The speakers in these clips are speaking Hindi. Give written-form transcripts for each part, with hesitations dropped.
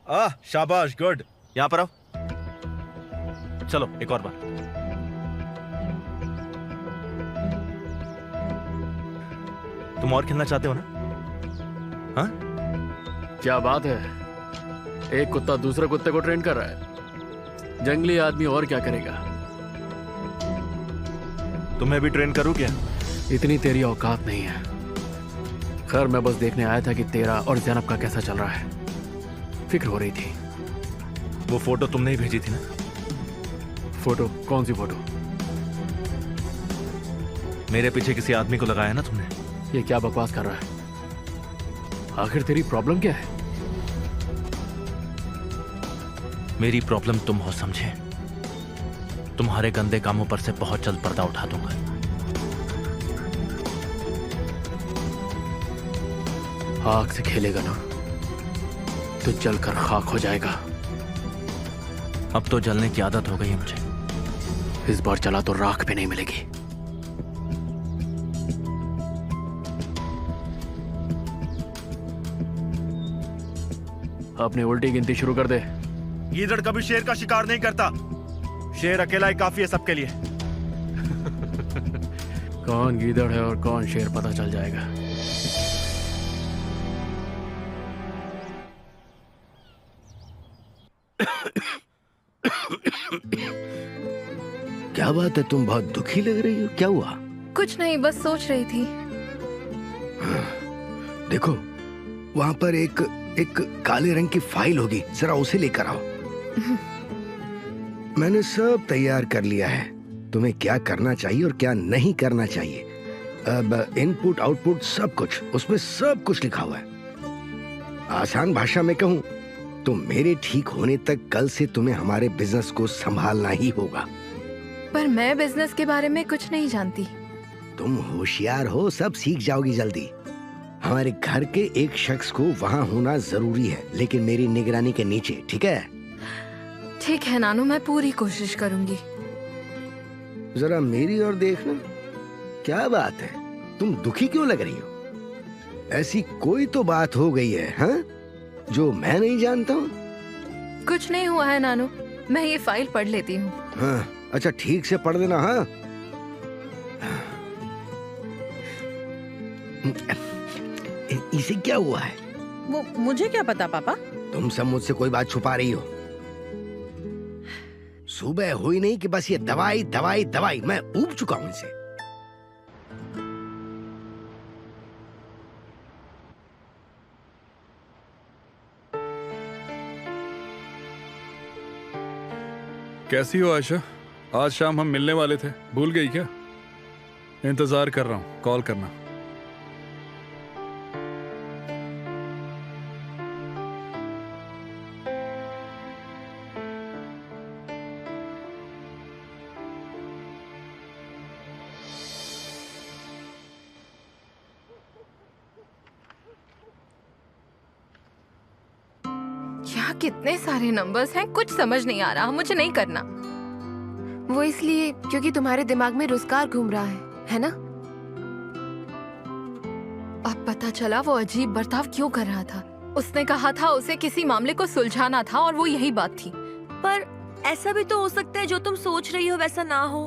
शाबाश, गुड। यहाँ पर आओ। चलो एक और बार। तुम और खेलना चाहते हो ना? हाँ? क्या बात है, एक कुत्ता दूसरे कुत्ते को ट्रेन कर रहा है। जंगली आदमी और क्या करेगा। तुम्हें भी ट्रेन करूँ क्या? इतनी तेरी औकात नहीं है। खैर मैं बस देखने आया था कि तेरा और ज़ैनब का कैसा चल रहा है। फिक्र हो रही थी। वो फोटो तुमने ही भेजी थी ना? फोटो? कौन सी फोटो? मेरे पीछे किसी आदमी को लगाया ना तुमने। ये क्या बकवास कर रहा है? आखिर तेरी प्रॉब्लम क्या है? मेरी प्रॉब्लम तुम हो, समझे? तुम्हारे गंदे कामों पर से बहुत जल्द पर्दा उठा दूंगा। आग से खेलेगा ना तो जलकर खाक हो जाएगा। अब तो जलने की आदत हो गई है मुझे। इस बार जला तो राख भी नहीं मिलेगी। अपनी उल्टी गिनती शुरू कर दे। गीदड़ कभी शेर का शिकार नहीं करता। शेर अकेला ही काफी है सबके लिए। कौन गीदड़ है और कौन शेर पता चल जाएगा। क्या बात है, तुम बहुत दुखी लग रही हो, क्या हुआ? कुछ नहीं, बस सोच रही थी। देखो वहां पर एक काले रंग की फाइल होगी, जरा उसे लेकर आओ। मैंने सब तैयार कर लिया है, तुम्हें क्या करना चाहिए और क्या नहीं करना चाहिए। अब इनपुट आउटपुट सब कुछ, उसमें सब कुछ लिखा हुआ है। आसान भाषा में कहूं तो मेरे ठीक होने तक कल से तुम्हें हमारे बिजनेस को संभालना ही होगा। पर मैं बिजनेस के बारे में कुछ नहीं जानती। तुम होशियार हो, सब सीख जाओगी जल्दी। हमारे घर के एक शख्स को वहाँ होना जरूरी है, लेकिन मेरी निगरानी के नीचे, ठीक है? ठीक है नानू, मैं पूरी कोशिश करूंगी। जरा मेरी ओर देखना। क्या बात है, तुम दुखी क्यों लग रही हो? ऐसी कोई तो बात हो गई है, हाँ, जो मैं नहीं जानता हूँ? कुछ नहीं हुआ है नानू, मैं ये फाइल पढ़ लेती हूँ। हाँ, अच्छा ठीक से पढ़ देना। हाँ, इसे क्या हुआ है? वो मुझे क्या पता पापा। तुम सब मुझसे कोई बात छुपा रही हो। सुबह हुई नहीं कि बस ये दवाई दवाई दवाई, मैं ऊब चुका हूं इनसे। कैसी हो आयशा? आज शाम हम मिलने वाले थे, भूल गई क्या? इंतजार कर रहा हूं, कॉल करना। यहाँ कितने सारे नंबर्स हैं, कुछ समझ नहीं आ रहा। मुझे नहीं करना। वो इसलिए क्योंकि तुम्हारे दिमाग में रुज़गार घूम रहा है ना? अब पता चला वो अजीब बर्ताव क्यों कर रहा था। उसने कहा था उसे किसी मामले को सुलझाना था और वो यही बात थी। पर ऐसा भी तो हो सकता है जो तुम सोच रही हो वैसा ना हो।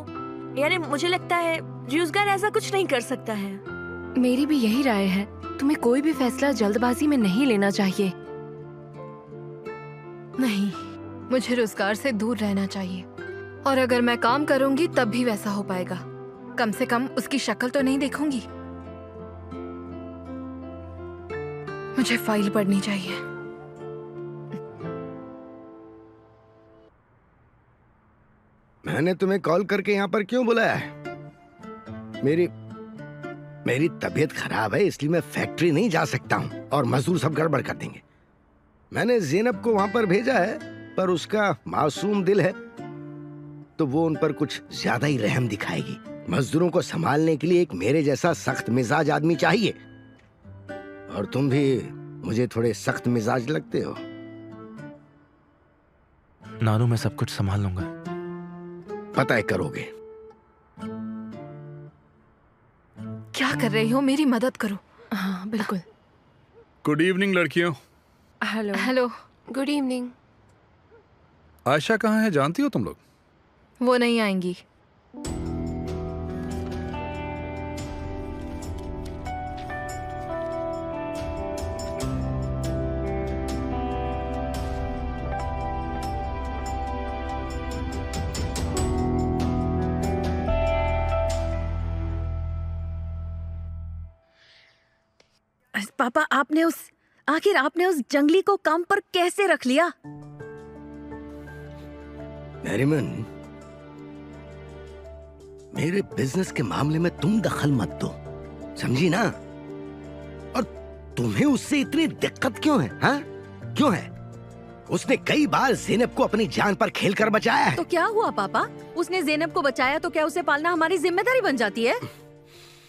यानी मुझे लगता है रुज़गार ऐसा कुछ नहीं कर सकता है। मेरी भी यही राय है। तुम्हें कोई भी फैसला जल्दबाजी में नहीं लेना चाहिए। नहीं, मुझे रोजगार से दूर रहना चाहिए। और अगर मैं काम करूंगी तब भी वैसा हो पाएगा। कम से कम उसकी शक्ल तो नहीं देखूंगी। मुझे फाइल पढ़नी चाहिए। मैंने तुम्हें कॉल करके यहाँ पर क्यों बुलाया है? मेरी तबीयत खराब है, इसलिए मैं फैक्ट्री नहीं जा सकता हूँ और मजदूर सब गड़बड़ कर देंगे। मैंने ज़ैनब को वहां पर भेजा है, पर उसका मासूम दिल है तो वो उन पर कुछ ज्यादा ही रहम दिखाएगी। मजदूरों को संभालने के लिए एक मेरे जैसा सख्त मिजाज आदमी चाहिए, और तुम भी मुझे थोड़े सख्त मिजाज लगते हो। नानू, मैं सब कुछ संभाल लूंगा। पता है करोगे। क्या कर रही हो? मेरी मदद करो। हाँ बिल्कुल। गुड इवनिंग लड़कियों। Hello. Hello. Good evening. Ayesha कहाँ है, जानती हो तुम लोग? वो नहीं आएंगी। पापा आखिर आपने उस जंगली को काम पर कैसे रख लिया? नरीमन, मेरे बिजनेस के मामले में तुम दखल मत दो, समझी ना? और तुम्हें उससे इतनी दिक्कत क्यों है? हाँ, क्यों है? उसने कई बार ज़ैनब को अपनी जान पर खेल कर बचाया है। तो क्या हुआ पापा? उसने ज़ैनब को बचाया तो क्या उसे पालना हमारी जिम्मेदारी बन जाती है?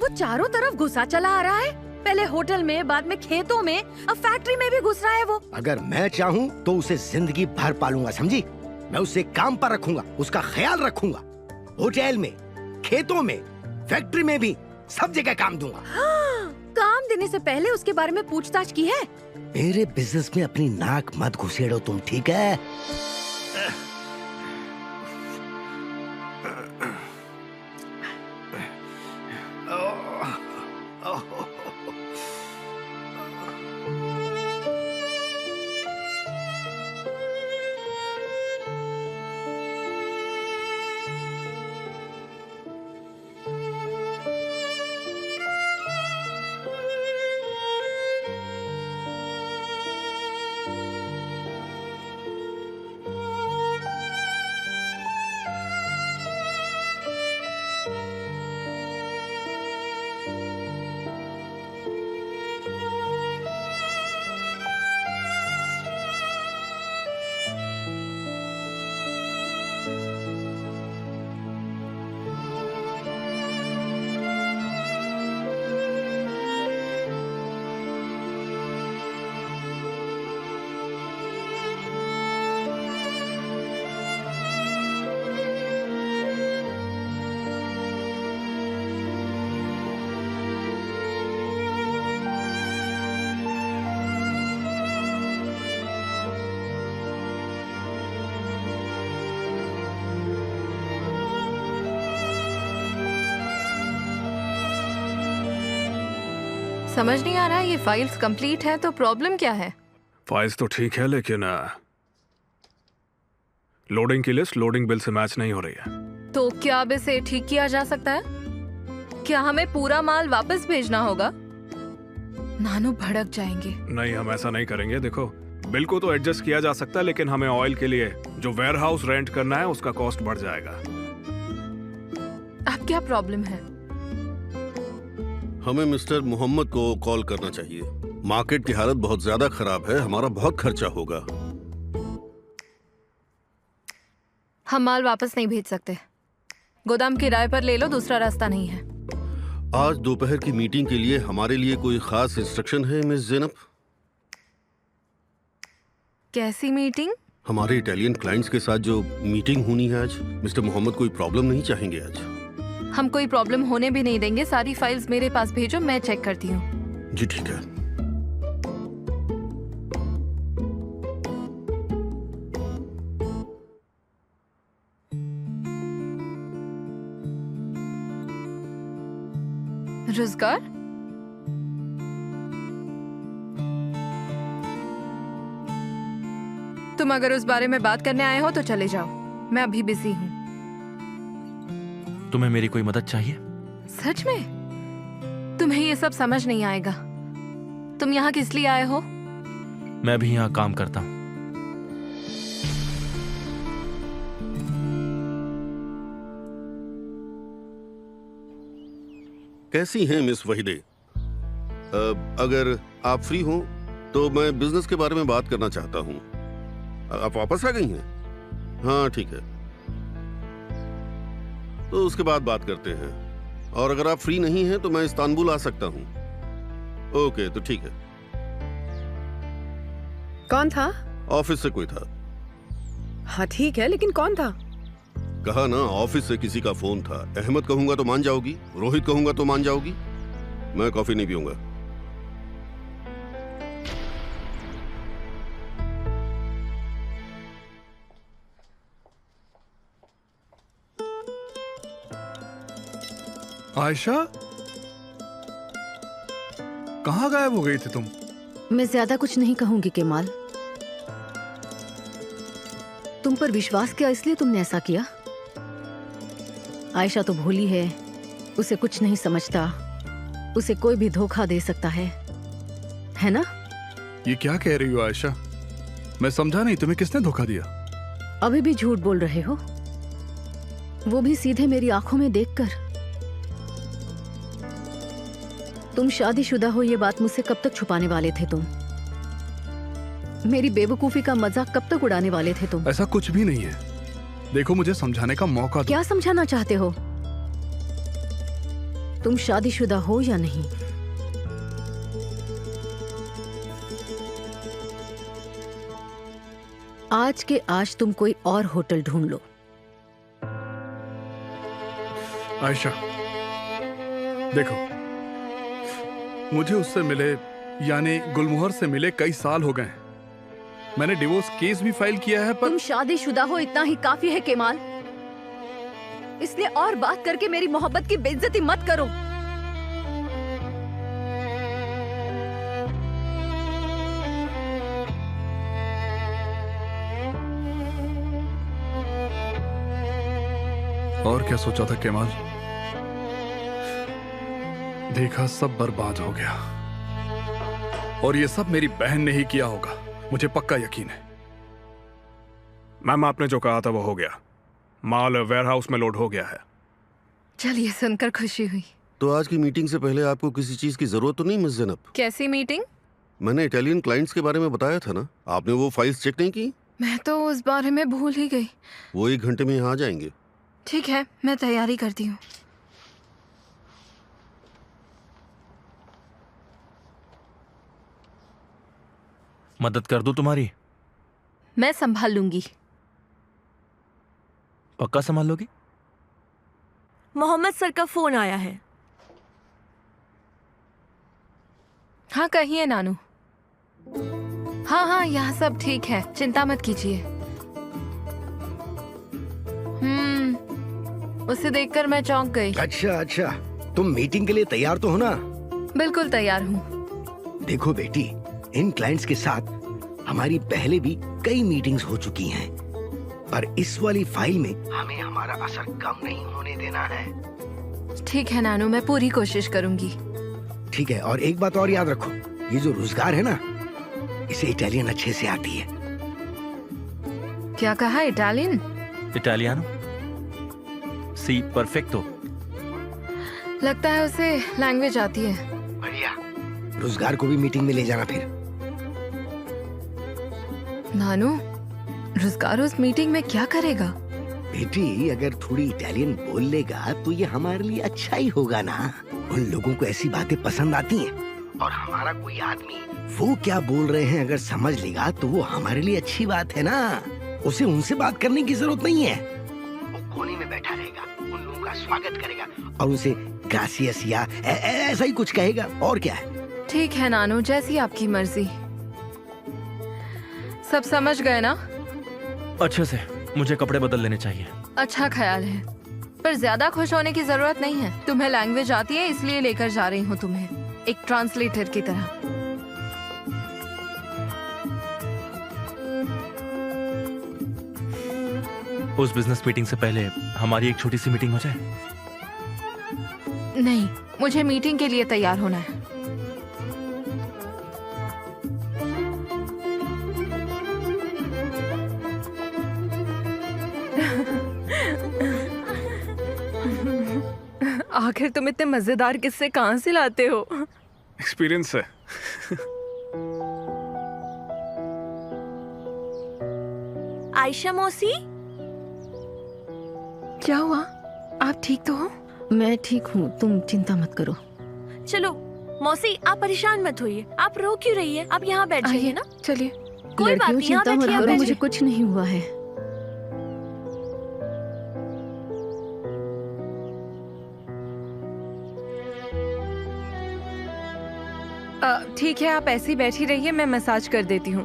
वो चारों तरफ घुसा चला आ रहा है, पहले होटल में, बाद में खेतों में, अब फैक्ट्री में भी घुस रहा है वो। अगर मैं चाहूँ तो उसे जिंदगी भर पालूंगा, समझी? मैं उसे काम पर रखूंगा, उसका ख्याल रखूंगा, होटल में, खेतों में, फैक्ट्री में भी, सब जगह काम दूंगा। हाँ, काम देने से पहले उसके बारे में पूछताछ की है? मेरे बिजनेस में अपनी नाक मत घुसेड़ो तुम, ठीक है? समझ नहीं आ रहा, ये फाइल्स कंप्लीट है तो प्रॉब्लम क्या है? फाइल्स तो ठीक है, लेकिन लोडिंग की लिस्ट लोडिंग बिल से मैच नहीं हो रही है। तो क्या अब इसे ठीक किया जा सकता है? क्या हमें पूरा माल वापस भेजना होगा? नानू भड़क जाएंगे। नहीं, हम ऐसा नहीं करेंगे। देखो, बिल को तो एडजस्ट किया जा सकता है, लेकिन हमें ऑयल के लिए जो वेयर हाउस रेंट करना है उसका कॉस्ट बढ़ जाएगा। अब क्या प्रॉब्लम है? हमें मिस्टर मोहम्मद को कॉल करना चाहिए। मार्केट की हालत बहुत ज्यादा खराब है, हमारा बहुत खर्चा होगा। हम माल वापस नहीं भेज सकते। गोदाम किराए पर ले लो, दूसरा रास्ता नहीं है। आज दोपहर की मीटिंग के लिए हमारे लिए कोई खास इंस्ट्रक्शन है मिस ज़ैनब? कैसी मीटिंग? हमारे इटालियन क्लाइंट्स के साथ जो मीटिंग होनी है आज। मिस्टर मोहम्मद कोई प्रॉब्लम नहीं चाहेंगे आज? हम कोई प्रॉब्लम होने भी नहीं देंगे। सारी फाइल्स मेरे पास भेजो, मैं चेक करती हूँ। जी ठीक है। रोजगार, तुम अगर उस बारे में बात करने आए हो तो चले जाओ, मैं अभी बिजी हूँ। तुम्हें मेरी कोई मदद चाहिए? सच में? तुम्हें ये सब समझ नहीं आएगा। तुम यहाँ किस लिए आए हो? मैं भी यहाँ काम करता हूँ। कैसी हैं मिस वहीदे? अगर आप फ्री हो तो मैं बिजनेस के बारे में बात करना चाहता हूँ। आप वापस आ गई हैं? हाँ ठीक है, तो उसके बाद बात करते हैं। और अगर आप फ्री नहीं हैं तो मैं इस्तांबुल आ सकता हूँ। ओके, तो ठीक है। कौन था? ऑफिस से कोई था। हाँ ठीक है, लेकिन कौन था? कहा ना, ऑफिस से किसी का फोन था। अहमद कहूंगा तो मान जाओगी, रोहित कहूंगा तो मान जाओगी। मैं कॉफी नहीं पीऊंगा। आयशा, कहाँ गायब हो गई थी तुम? मैं ज्यादा कुछ नहीं कहूंगी केमाल। तुम पर विश्वास किया इसलिए तुमने ऐसा किया। आयशा तो भोली है, उसे कुछ नहीं समझता, उसे कोई भी धोखा दे सकता है ना? ये क्या कह रही हो आयशा? मैं समझा नहीं, तुम्हें किसने धोखा दिया? अभी भी झूठ बोल रहे हो, वो भी सीधे मेरी आंखों में देखकर। तुम शादीशुदा हो ये बात मुझसे कब तक छुपाने वाले थे तुम? मेरी बेवकूफी का मजाक कब तक उड़ाने वाले थे तुम? ऐसा कुछ भी नहीं है। देखो, मुझे समझाने का मौका दो। क्या समझाना चाहते हो? तुम शादीशुदा हो या नहीं? आज के आज तुम कोई और होटल ढूंढ लो। आयशा, देखो, मुझे उससे मिले यानी गुलमोहर से मिले कई साल हो गए हैं। मैंने डिवोर्स केस भी फाइल किया है, पर तुम शादीशुदा हो इतना ही काफी है केमाल। इसलिए और बात करके मेरी मोहब्बत की बेइज्जती मत करो। और क्या सोचा था केमाल? देखा, सब बर्बाद हो गया। और ये सब मेरी बहन ने ही किया होगा, मुझे पक्का यकीन है। मैम, आपने जो कहा था वो हो गया। माल वेयरहाउस में लोड हो गया है। चलिए, सुनकर खुशी हुई। तो आज की मीटिंग से पहले आपको किसी चीज की जरूरत तो नहीं मिस ज़ैनब? कैसी मीटिंग? मैंने इटालियन क्लाइंट्स के बारे में बताया था ना, आपने वो फाइल्स चेक नहीं की? मैं तो उस बारे में भूल ही गई। वो 1 घंटे में यहाँ आ जाएंगे। ठीक है, मैं तैयारी करती हूँ। मदद कर दूं तुम्हारी? मैं संभाल लूंगी। पक्का संभाल लोगी? मोहम्मद सर का फोन आया है। हाँ, कहिए नानू। हाँ, यहाँ सब ठीक है, चिंता मत कीजिए। उसे देखकर मैं चौंक गई। अच्छा, तुम मीटिंग के लिए तैयार तो हो ना? बिल्कुल तैयार हूँ। देखो बेटी, इन क्लाइंट्स के साथ हमारी पहले भी कई मीटिंग्स हो चुकी हैं, पर इस वाली फाइल में हमें हमारा असर कम नहीं होने देना है। ठीक है नानू, मैं पूरी कोशिश करूंगी। ठीक है, और एक बात और याद रखो, ये जो रोजगार है ना, इसे इटालियन अच्छे से आती है। क्या कहा? इटालियन? इटालियानो? सी परफेक्टो। लगता है उसे लैंग्वेज आती है। बढ़िया, रोजगार को भी मीटिंग में ले जाना फिर। नानू, रोजगार उस मीटिंग में क्या करेगा? बेटी, अगर थोड़ी इटालियन बोल लेगा तो ये हमारे लिए अच्छा ही होगा ना। उन लोगों को ऐसी बातें पसंद आती हैं, और हमारा कोई आदमी वो क्या बोल रहे हैं अगर समझ लेगा तो वो हमारे लिए अच्छी बात है ना। उसे उनसे बात करने की जरूरत नहीं है, वो कोने में बैठा रहेगा, उन लोगों का स्वागत करेगा और उनसे ग्रासियस या ऐसा ही कुछ कहेगा, और क्या है। ठीक है नानू, जैसी आपकी मर्जी। सब समझ गए ना? अच्छे से। मुझे कपड़े बदल लेने चाहिए। अच्छा ख्याल है, पर ज्यादा खुश होने की जरूरत नहीं है। तुम्हें लैंग्वेज आती है इसलिए लेकर जा रही हूँ तुम्हें, एक ट्रांसलेटर की तरह। उस बिजनेस मीटिंग से पहले हमारी एक छोटी सी मीटिंग हो जाए? नहीं, मुझे मीटिंग के लिए तैयार होना है। आखिर तुम इतने मजेदार किस्से कहाँ से लाते हो? एक्सपीरियंस है। आयशा मौसी, क्या हुआ? आप ठीक तो हो? मैं ठीक हूँ, तुम चिंता मत करो। चलो मौसी, आप परेशान मत होइए। आप रो क्यों रही है? आप यहाँ बैठ जाइए ना। चलिए। कोई बात लड़कियों, नहीं, यहाँ चिंता मत बैठिए, आप करो, मुझे बैठिए। कुछ नहीं हुआ है। ठीक है, आप ऐसी बैठी रहिए, मैं मसाज कर देती हूँ।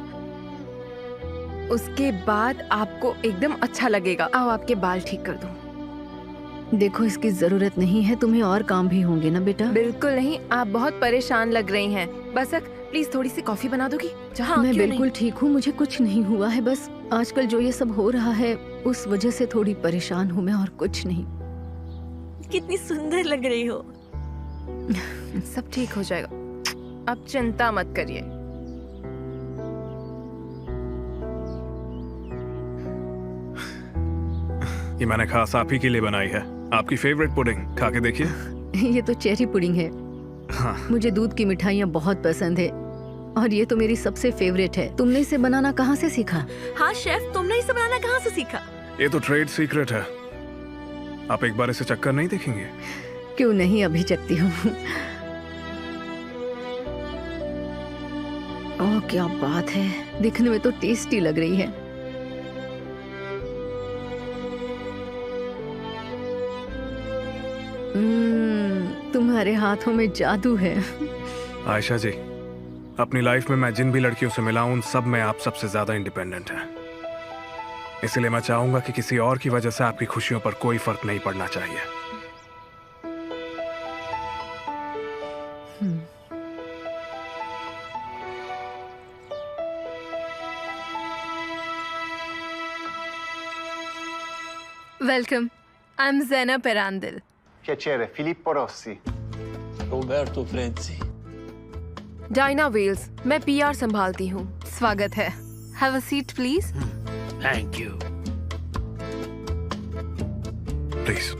उसके बाद आपको एकदम अच्छा लगेगा। आओ, आपके बाल ठीक कर दूँ। देखो इसकी जरूरत नहीं है, तुम्हें और काम भी होंगे ना बेटा। बिल्कुल नहीं, आप बहुत परेशान लग रही हैं। बसक प्लीज थोड़ी सी कॉफी बना दोगी? हाँ, मैं क्यों बिल्कुल ठीक हूँ, मुझे कुछ नहीं हुआ है। बस आजकल जो ये सब हो रहा है उस वजह से थोड़ी परेशान हूँ मैं, और कुछ नहीं। नहीं। कितनी सुंदर लग रही हो। सब ठीक हो जाएगा, आप चिंता मत करिए। ये मैंने खास आप ही के लिए बनाई है, आपकी फेवरेट पुडिंग। खा के देखिए। ये तो चेरी पुडिंग है। हाँ। मुझे दूध की मिठाइयाँ बहुत पसंद है और ये तो मेरी सबसे फेवरेट है। तुमने इसे बनाना कहाँ से सीखा? हाँ शेफ, तुमने इसे बनाना कहाँ से सीखा? ये तो ट्रेड सीक्रेट है, आप एक बार इसे चक्कर नहीं देखेंगे? क्यों नहीं, अभी चखती हूँ। ओह क्या बात है, दिखने में तो टेस्टी लग रही है। तुम्हारे हाथों में जादू है। आयशा जी, अपनी लाइफ में मैं जिन भी लड़कियों से मिला हूं उन सब में आप सबसे ज्यादा इंडिपेंडेंट हैं। इसलिए मैं चाहूंगा कि किसी और की वजह से आपकी खुशियों पर कोई फर्क नहीं पड़ना चाहिए। Welcome, I am Zainab Perandil. Piacere, Filippo Rossi. Roberto Frezzi. Diana Wales, मैं पीआर संभालती हूँ। स्वागत है। Have a seat please. Thank you. Please.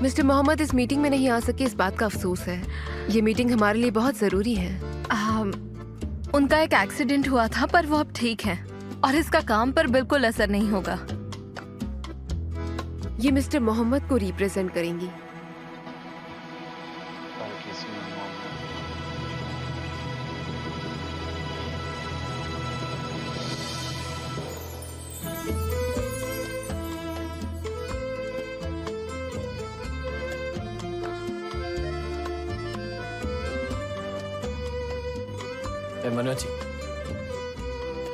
Mister Mohammad इस मीटिंग में नहीं आ सके, इस बात का अफसोस है। ये मीटिंग हमारे लिए बहुत जरूरी है। उनका एक एक्सीडेंट हुआ था पर वो अब ठीक है और इसका काम पर बिल्कुल असर नहीं होगा। ये मिस्टर मोहम्मद को रिप्रेजेंट करेंगी। Benvenuti.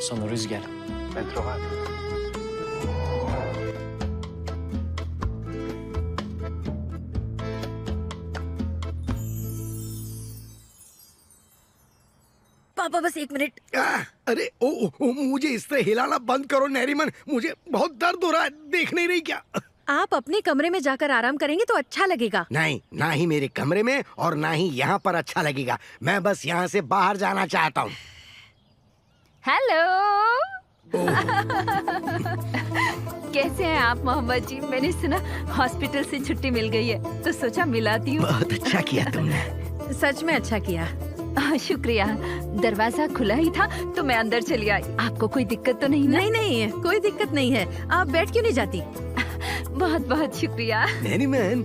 Sono Rüzgar. Ben trovati. पापा बस एक मिनट। अरे मुझे इस तरह हिलाना बंद करो नैरिमन, मुझे बहुत दर्द हो रहा है, देख नहीं रही क्या? आप अपने कमरे में जाकर आराम करेंगे तो अच्छा लगेगा। नहीं, ना ही मेरे कमरे में और ना ही यहाँ पर अच्छा लगेगा। मैं बस यहाँ से बाहर जाना चाहता हूँ। हेलो। कैसे हैं आप मोहम्मद जी? मैंने सुना हॉस्पिटल से छुट्टी मिल गई है तो सोचा मिलाती हूँ। बहुत अच्छा किया तुमने। सच में अच्छा किया। शुक्रिया। दरवाजा खुला ही था तो मैं अंदर चली आई। आपको कोई दिक्कत तो नहीं ना? नहीं नहीं, कोई दिक्कत नहीं है। आप बैठ क्यों नहीं जाती? बहुत बहुत शुक्रिया। नैरिमन,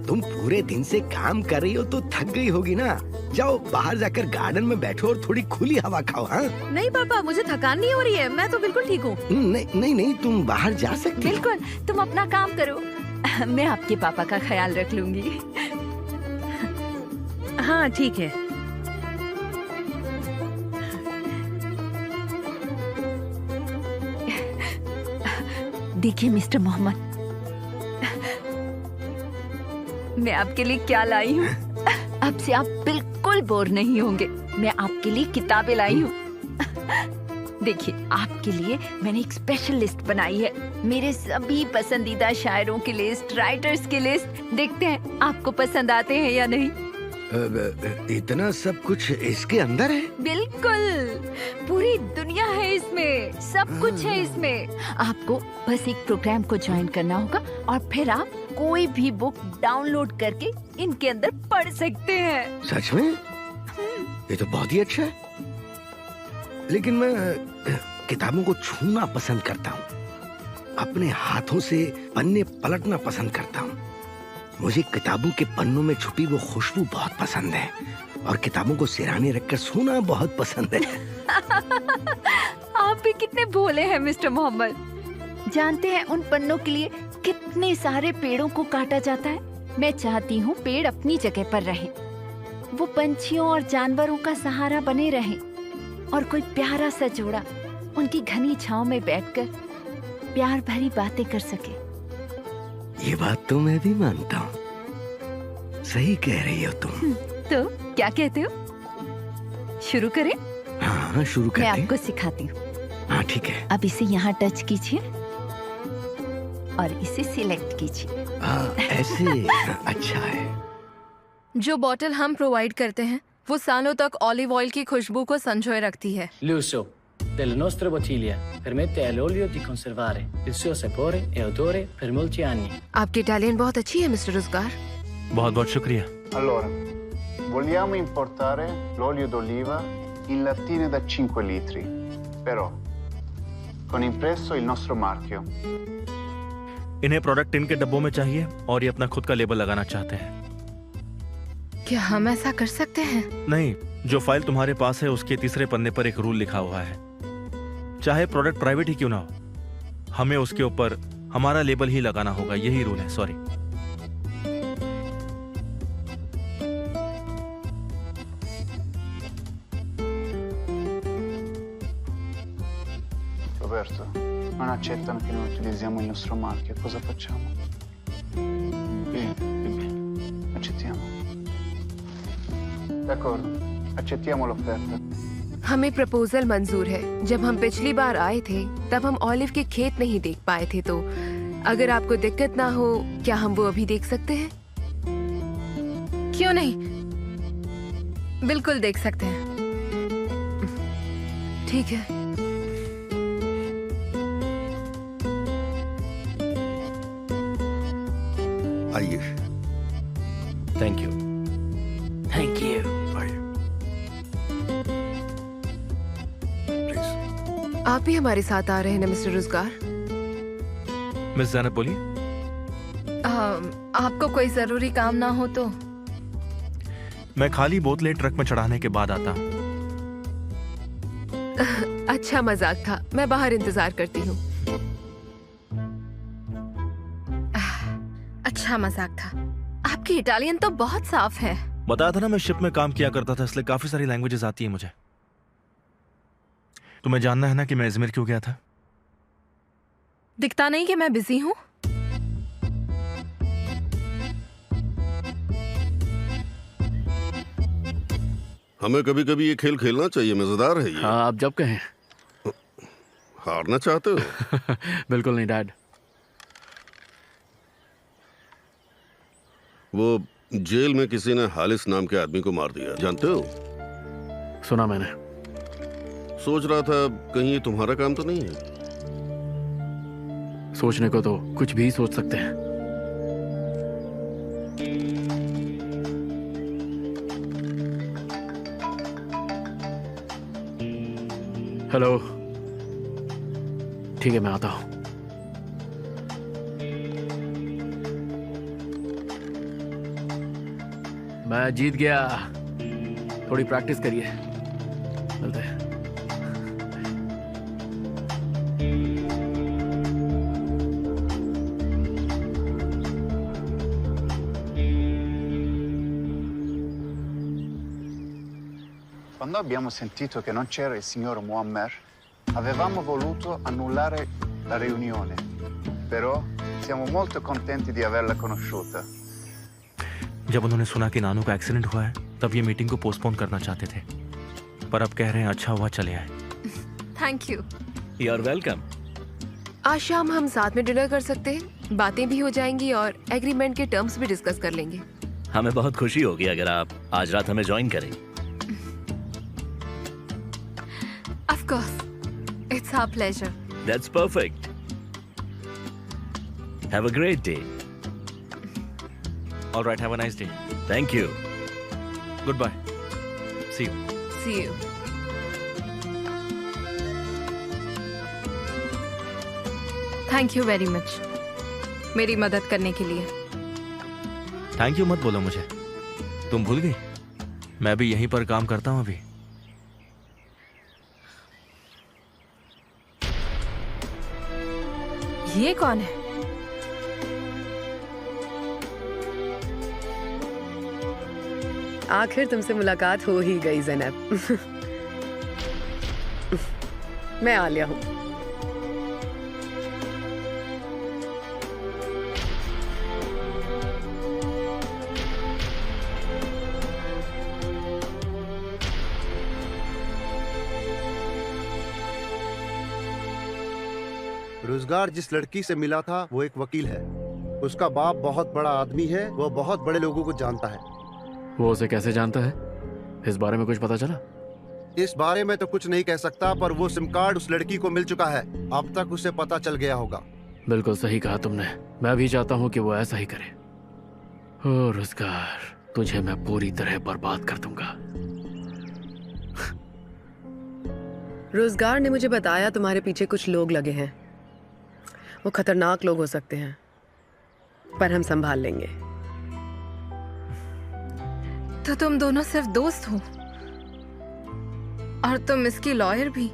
तुम पूरे दिन से काम कर रही हो तो थक गई होगी ना। जाओ बाहर जाकर गार्डन में बैठो और थोड़ी खुली हवा खाओ। हाँ नहीं पापा, मुझे थकान नहीं हो रही है, मैं तो बिल्कुल ठीक हूँ। नहीं, तुम बाहर जा सकती हो। बिल्कुल, तुम अपना काम करो, मैं आपके पापा का ख्याल रख लूंगी। हाँ ठीक है। देखिए मिस्टर मोहम्मद, मैं आपके लिए क्या लाई हूँ। अब से आप बिल्कुल बोर नहीं होंगे। मैं आपके लिए किताबें लाई हूँ। देखिए, आपके लिए मैंने एक स्पेशल लिस्ट बनाई है। मेरे सभी पसंदीदा शायरों की लिस्ट, राइटर्स की लिस्ट। देखते हैं आपको पसंद आते हैं या नहीं। इतना सब कुछ इसके अंदर है? बिल्कुल, पूरी दुनिया है इसमें, सब कुछ है इसमें। आपको बस एक प्रोग्राम को ज्वाइन करना होगा और फिर आप कोई भी बुक डाउनलोड करके इनके अंदर पढ़ सकते हैं। सच में? ये तो बहुत ही अच्छा है। लेकिन मैं किताबों को छूना पसंद करता हूँ, अपने हाथों से पन्ने पलटना पसंद करता हूँ। मुझे किताबों के पन्नों में छुपी वो खुशबू बहुत पसंद है और किताबों को सिरहाने रखकर सोना बहुत पसंद है। आप भी कितने भोले हैं मिस्टर मोहम्मद। जानते हैं उन पन्नों के लिए कितने सारे पेड़ों को काटा जाता है। मैं चाहती हूँ पेड़ अपनी जगह पर रहे। वो पंछियों और जानवरों का सहारा बने रहें और कोई प्यारा सा जोड़ा उनकी घनी छांव में बैठकर प्यार भरी बातें कर सके। ये बात तो मैं भी मानता हूँ, सही कह रही हो तुम। तो क्या कहते हो, शुरू करें? हाँ शुरू करते मैं हैं। आपको सिखाती हूँ। हाँ ठीक है। अब इसे यहाँ टच कीजिए और इसे सिलेक्ट कीजिए। हाँ ऐसे अच्छा है। जो बॉटल हम प्रोवाइड करते हैं वो सालों तक ऑलिव ऑयल की खुशबू को संजोए रखती है। L'uso delle nostre bottiglie permette all'olio di conservare il suo sapore e odore per molti anni. आपकी इटालियन बहुत अच्छी है मिस्टर रोजगार। बहुत बहुत शुक्रिया। Allora, vogliamo importare l'olio d'oliva in lattine da 5 litri, però con impresso il nostro marchio. इन्हें प्रोडक्ट इनके डब्बों में चाहिए और ये अपना खुद का लेबल लगाना चाहते हैं। क्या हम ऐसा कर सकते हैं? नहीं, जो फाइल तुम्हारे पास है उसके तीसरे पन्ने पर एक रूल लिखा हुआ है, चाहे प्रोडक्ट प्राइवेट ही क्यों ना हो, हमें उसके ऊपर हमारा लेबल ही लगाना होगा। यही रूल है। Sorry. Roberto, non accettano che noi utilizziamo il nostro marchio. Cosa facciamo? Bene, accettiamo. D'accordo, accettiamo l'offerta. हमें प्रपोजल मंजूर है। जब हम पिछली बार आए थे तब हम ऑलिव के खेत नहीं देख पाए थे, तो अगर आपको दिक्कत ना हो क्या हम वो अभी देख सकते हैं? क्यों नहीं, बिल्कुल देख सकते हैं। ठीक है। आइए। Thank you. Thank you. आप भी हमारे साथ आ रहे हैं ना मिस्टर रोजगार? मिस ज़ैनब बोलिए। आपको कोई जरूरी काम ना हो तो? मैं खाली बोतलें ट्रक में चढ़ाने के बाद आता हूँ। अच्छा मजाक था, मैं बाहर इंतजार करती हूँ। अच्छा मजाक था। आपकी इटालियन तो बहुत साफ है। बताया था ना मैं शिप में काम किया करता था, इसलिए काफी सारी लैंग्वेजेस आती है मुझे। तुम्हें जानना है ना कि मैं इजमिर क्यों गया था? दिखता नहीं कि मैं बिजी हूँ? हमें कभी कभी ये खेल खेलना चाहिए, मजेदार है ये। हाँ आप जब कहें। हारना चाहते हो? बिल्कुल नहीं डैड। वो जेल में किसी ने हालिस नाम के आदमी को मार दिया, जानते हो? सुना मैंने। सोच रहा था कहीं ये तुम्हारा काम तो नहीं है। सोचने को तो कुछ भी सोच सकते हैं। हेलो। ठीक है मैं आता हूं। मैं जीत गया। थोड़ी प्रैक्टिस करिए, मिलते हैं। Quando abbiamo sentito che non c'era il signor Muammer, avevamo voluto annullare la riunione, però siamo molto contenti di averla conosciuta. जब उन्होंने सुना कि नानू का एक्सीडेंट हुआ है तब ये मीटिंग को पोस्टपोन करना चाहते थे, पर अब कह रहे हैं अच्छा हुआ चले आए। Thank you. You are welcome. आज शाम हम साथ में डिनर कर सकते हैं, बातें भी हो जाएंगी और एग्रीमेंट के टर्म्स भी डिस्कस कर लेंगे। हमें बहुत खुशी होगी अगर आप आज रात हमें ज्वाइन करें। Of course, it's our pleasure. That's perfect. Have a great day. All right, have a nice day. Thank you. Goodbye. See you. See you. Thank you very much. मेरी मदद करने के लिए। थैंक यू मत बोलो मुझे, तुम भूल गई मैं भी यहीं पर काम करता हूँ अभी। ये कौन है? आखिर तुमसे मुलाकात हो ही गई ज़ैनब। मैं आलिया हूँ। रोजगार जिस लड़की से मिला था वो एक वकील है। उसका बाप बहुत बड़ा आदमी है, वो बहुत बड़े लोगों को जानता है। वो उसे कैसे जानता है? इस बारे में कुछ पता चला? इस बारे में तो कुछ नहीं कह सकता, पर वो सिम कार्ड उस लड़की को मिल चुका है। अब तक उसे पता चल गया होगा। बिल्कुल सही कहा तुमने। मैं भी चाहता हूँ कि वो ऐसा ही करे। ओ रोजगार, तुझे मैं पूरी तरह बर्बाद कर दूंगा। रोजगार ने मुझे बताया तुम्हारे पीछे कुछ लोग लगे हैं। वो खतरनाक लोग हो सकते हैं, पर हम संभाल लेंगे। तो तुम दोनों सिर्फ दोस्त हो और तुम इसकी लॉयर भी।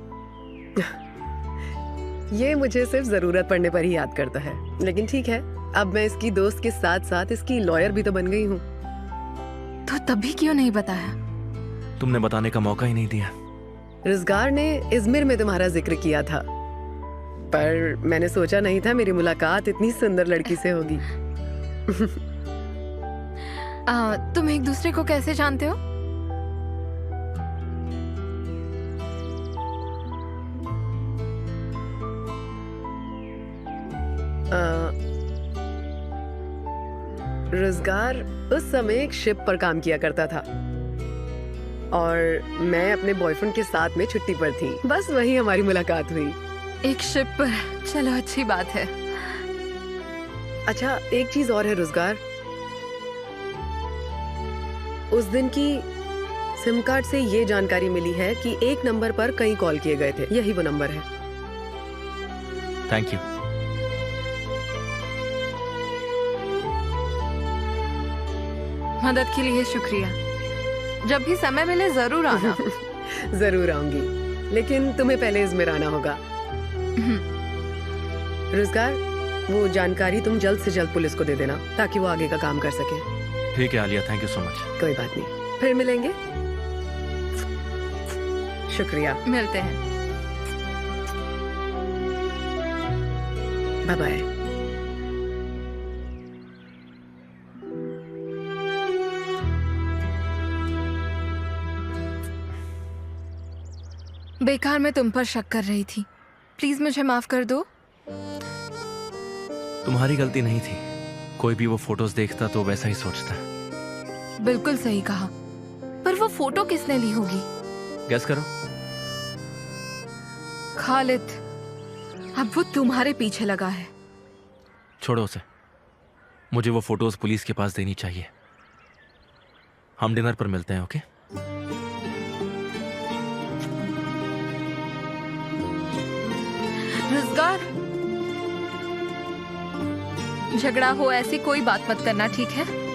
ये मुझे सिर्फ जरूरत पड़ने पर ही याद करता है, लेकिन ठीक है, अब मैं इसकी दोस्त के साथ साथ इसकी लॉयर भी तो बन गई हूँ। तो तभी क्यों नहीं बताया? तुमने बताने का मौका ही नहीं दिया। रोजगार ने इजमिर में तुम्हारा जिक्र किया था, पर मैंने सोचा नहीं था मेरी मुलाकात इतनी सुंदर लड़की से होगी। तुम एक दूसरे को कैसे जानते हो? रोजगार उस समय एक शिप पर काम किया करता था और मैं अपने बॉयफ्रेंड के साथ में छुट्टी पर थी। बस वही हमारी मुलाकात हुई। एक शिप पर? चलो अच्छी बात है। अच्छा, एक चीज और है रोजगार, उस दिन की सिम कार्ड से ये जानकारी मिली है कि एक नंबर पर कई कॉल किए गए थे। यही वो नंबर है। Thank you. मदद के लिए शुक्रिया। जब भी समय मिले जरूर आना। जरूर आऊंगी, लेकिन तुम्हें पहले इजमिर आना होगा। रोजगार, वो जानकारी तुम जल्द से जल्द पुलिस को दे देना ताकि वो आगे का काम कर सके। ठीक है Alia, thank you so much. कोई बात नहीं, फिर मिलेंगे। शुक्रिया। मिलते हैं। Bye bye. बेकार मैं तुम पर शक कर रही थी। प्लीज मुझे माफ कर दो। तुम्हारी गलती नहीं थी। कोई भी वो फोटोज देखता तो वैसा ही सोचता। बिल्कुल सही कहा, पर वो फोटो किसने ली होगी? गेस करो। खालिद। अब वो तुम्हारे पीछे लगा है। छोड़ो उसे। मुझे वो फोटोज पुलिस के पास देनी चाहिए। हम डिनर पर मिलते हैं, ओके? रोजगार, झगड़ा हो ऐसी कोई बात मत करना, ठीक है?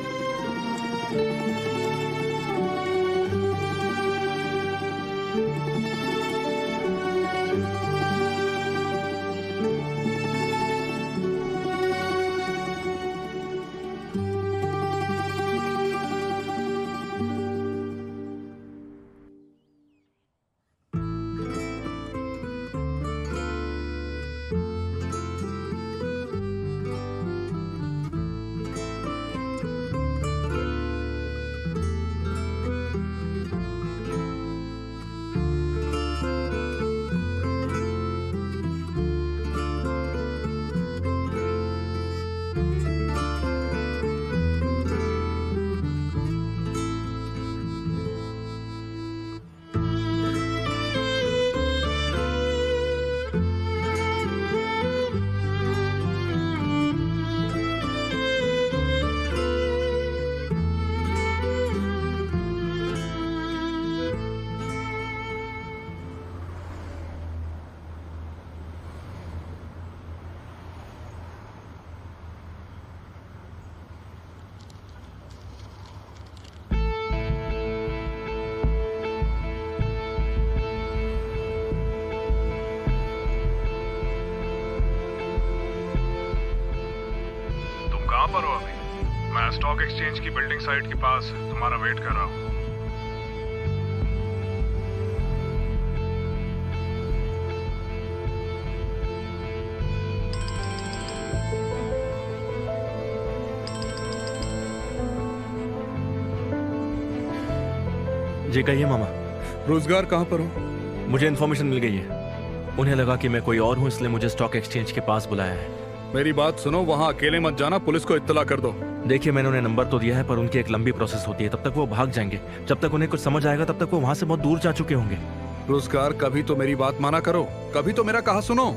कहाँ पर हो अभी? मैं स्टॉक एक्सचेंज की बिल्डिंग साइट के पास तुम्हारा वेट कर रहा हूँ। जी कहिए मामा। रोजगार कहाँ पर हो? मुझे इन्फॉर्मेशन मिल गई है। उन्हें लगा कि मैं कोई और हूँ, इसलिए मुझे स्टॉक एक्सचेंज के पास बुलाया है। मेरी बात सुनो, वहाँ अकेले मत जाना, पुलिस को इत्तला कर दो। देखिए मैंने उन्हें नंबर तो दिया है, पर उनकी एक लंबी प्रोसेस होती है, तब तक वो भाग जाएंगे। जब तक उन्हें कुछ समझ आएगा तब तक वो वहाँ से बहुत दूर जा चुके होंगे। रोजगार, कभी तो मेरी बात माना करो, कभी तो मेरा कहा सुनो।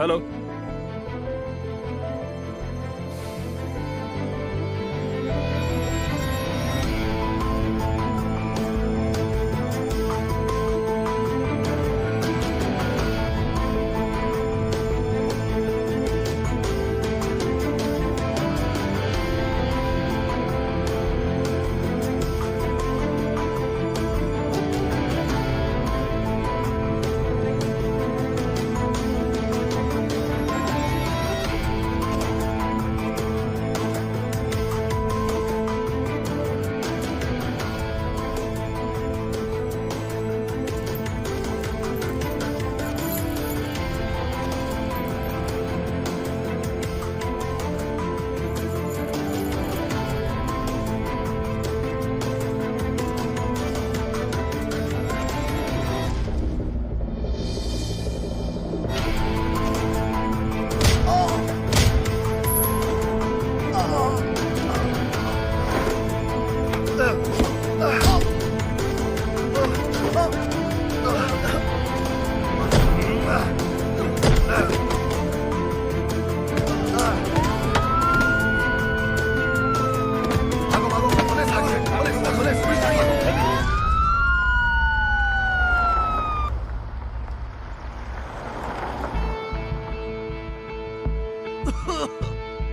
हेलो,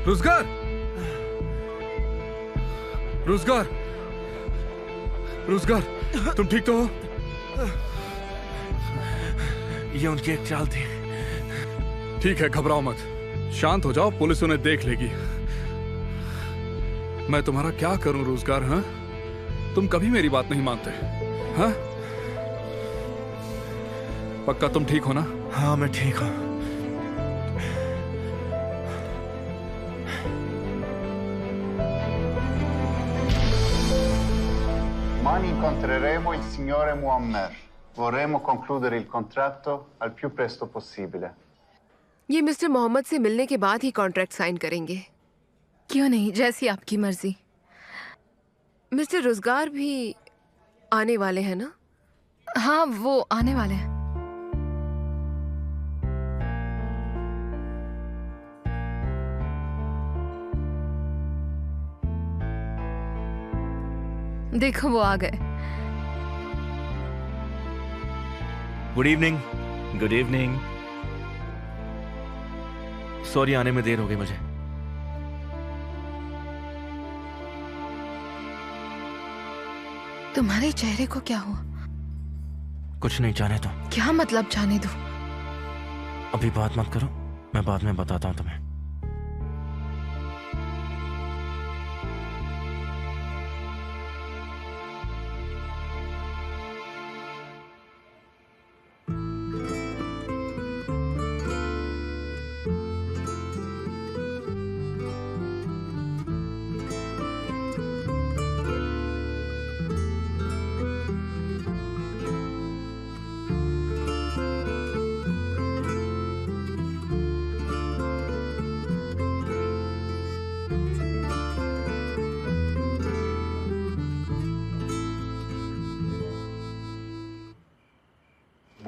रोजगार, रोजगार, रोजगार, तुम ठीक तो हो? ये उनकी एक चाल थी। ठीक है, घबराओ मत, शांत हो जाओ, पुलिस उन्हें देख लेगी। मैं तुम्हारा क्या करूं रोजगार? हाँ, तुम कभी मेरी बात नहीं मानते। हाँ, पक्का तुम ठीक हो ना? हाँ मैं ठीक हूँ। Domani incontreremo il signore Muammer. Vorremmo concludere il contratto al più presto possibile. ये मिस्टर मोहम्मद से मिलने के बाद ही कॉन्ट्रैक्ट साइन करेंगे। क्यों नहीं, जैसी आपकी मर्जी। मिस्टर रोजगार भी आने वाले हैं ना? हाँ वो आने वाले हैं। देखो वो आ गए। Good evening. Good evening. Sorry आने में देर हो गई मुझे। तुम्हारे चेहरे को क्या हुआ? कुछ नहीं, जाने दो। क्या मतलब जाने दो? अभी बात मत करो, मैं बाद में बताता हूँ तुम्हें।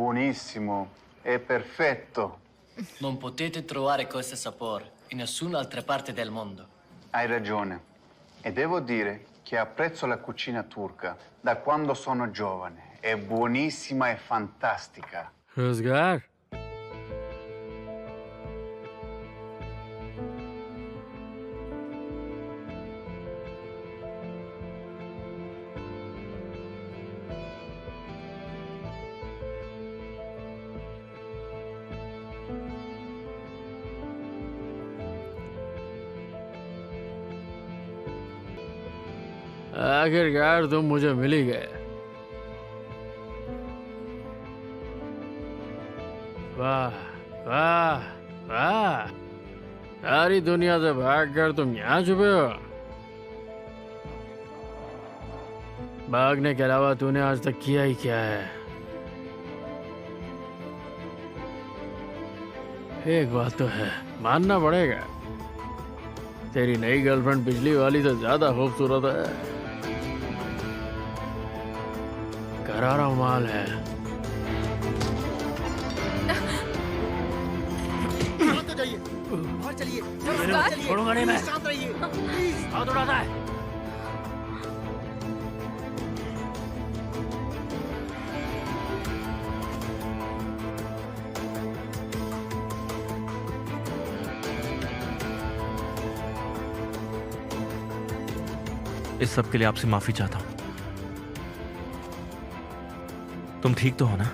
Buonissimo, è perfetto. Non potete trovare questo sapore in nessuna altra parte del mondo. Hai ragione. E devo dire che apprezzo la cucina turca da quando sono giovane. È buonissima e fantastica. रोजगार, आखिरकार तुम मुझे मिल ही गए। वाह वाह वाह, सारी दुनिया से भागकर तुम यहाँ छुपे हो। भागने के अलावा तूने आज तक किया ही क्या है? एक बात तो है, मानना पड़ेगा, तेरी नई गर्लफ्रेंड पिछली वाली से ज्यादा खूबसूरत है। करारा माल है। शांत हो जाइए, बाहर चलिए, छोड़ूंगा नहीं मैं। शांत रहिए। हाथ उड़ाता है। इस सब के लिए आपसे माफी चाहता हूं। तुम ठीक तो हो ना?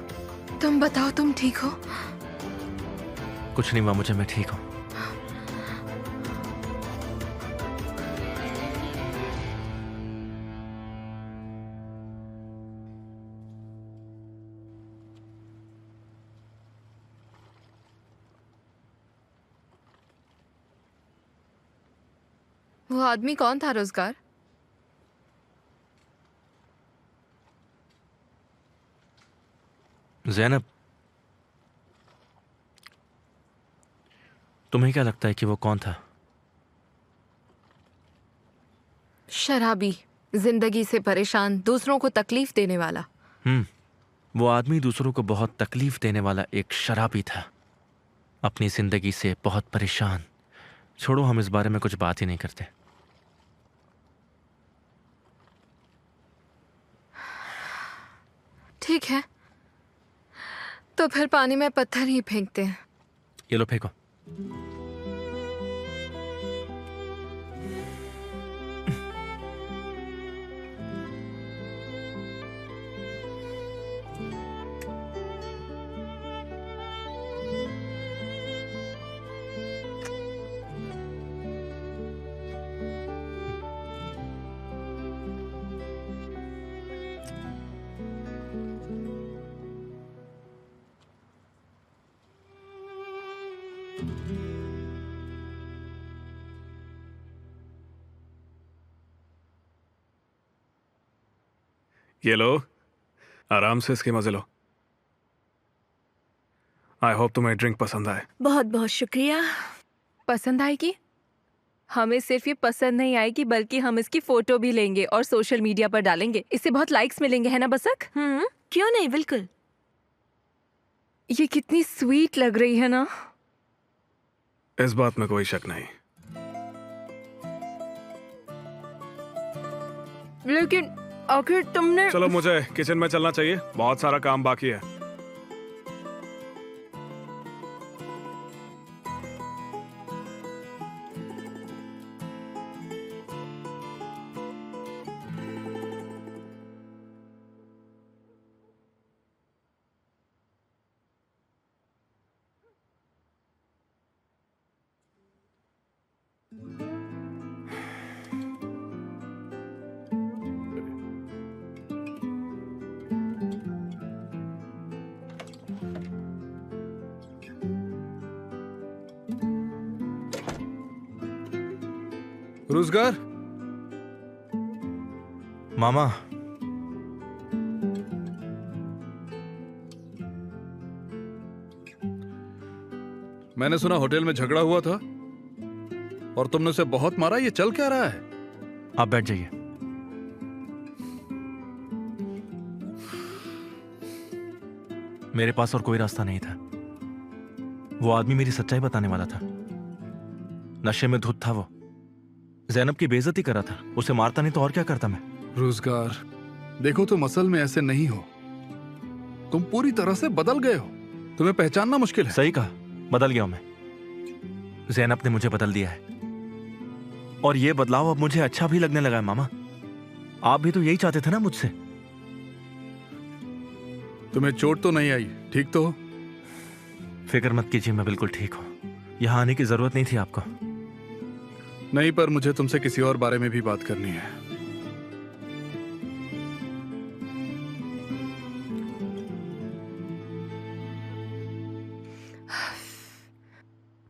तुम बताओ, तुम ठीक हो? कुछ नहीं हुआ मुझे, मैं ठीक हूं। वो आदमी कौन था रोजगार? ज़ैनब, तुम्हें क्या लगता है कि वो कौन था? शराबी, जिंदगी से परेशान, दूसरों को तकलीफ देने वाला। वो आदमी दूसरों को बहुत तकलीफ देने वाला एक शराबी था, अपनी जिंदगी से बहुत परेशान। छोड़ो, हम इस बारे में कुछ बात ही नहीं करते। ठीक है, तो फिर पानी में पत्थर ही फेंकते हैं। ये लो, फेंको। ये लो, आराम से इसके मजे लो। आई होप तुम्हें ड्रिंक पसंद आए। बहुत बहुत शुक्रिया। पसंद आएगी? हमें सिर्फ ये पसंद नहीं आएगी, बल्कि हम इसकी फोटो भी लेंगे और सोशल मीडिया पर डालेंगे। इससे बहुत लाइक्स मिलेंगे, है ना बसक? क्यों नहीं, बिल्कुल। ये कितनी स्वीट लग रही है ना? इस बात में कोई शक नहीं। लेकिन आखिर तुमने... चलो, मुझे किचन में चलना चाहिए, बहुत सारा काम बाकी है। रोजगार, मामा, मैंने सुना होटल में झगड़ा हुआ था और तुमने उसे बहुत मारा। ये चल क्या रहा है? आप बैठ जाइए। मेरे पास और कोई रास्ता नहीं था। वो आदमी मेरी सच्चाई बताने वाला था। नशे में धुत था वो। ज़ैनब की बेइज्जती कर रहा था। उसे मारता नहीं तो और क्या करता मैं? रोजगार, देखो, तुम असल में ऐसे नहीं हो। तुम पूरी तरह से बदल गए हो। तुम्हें पहचानना मुश्किल है। सही कहा, बदल गया हूं मैं। ज़ैनब ने मुझे बदल दिया है और ये बदलाव अब मुझे अच्छा भी लगने लगा है। मामा, आप भी तो यही चाहते थे ना मुझसे? तुम्हें चोट तो नहीं आई? ठीक तो हो? फिक्र मत कीजिए, मैं बिल्कुल ठीक हूं। यहां आने की जरूरत नहीं थी आपको। नहीं, पर मुझे तुमसे किसी और बारे में भी बात करनी है।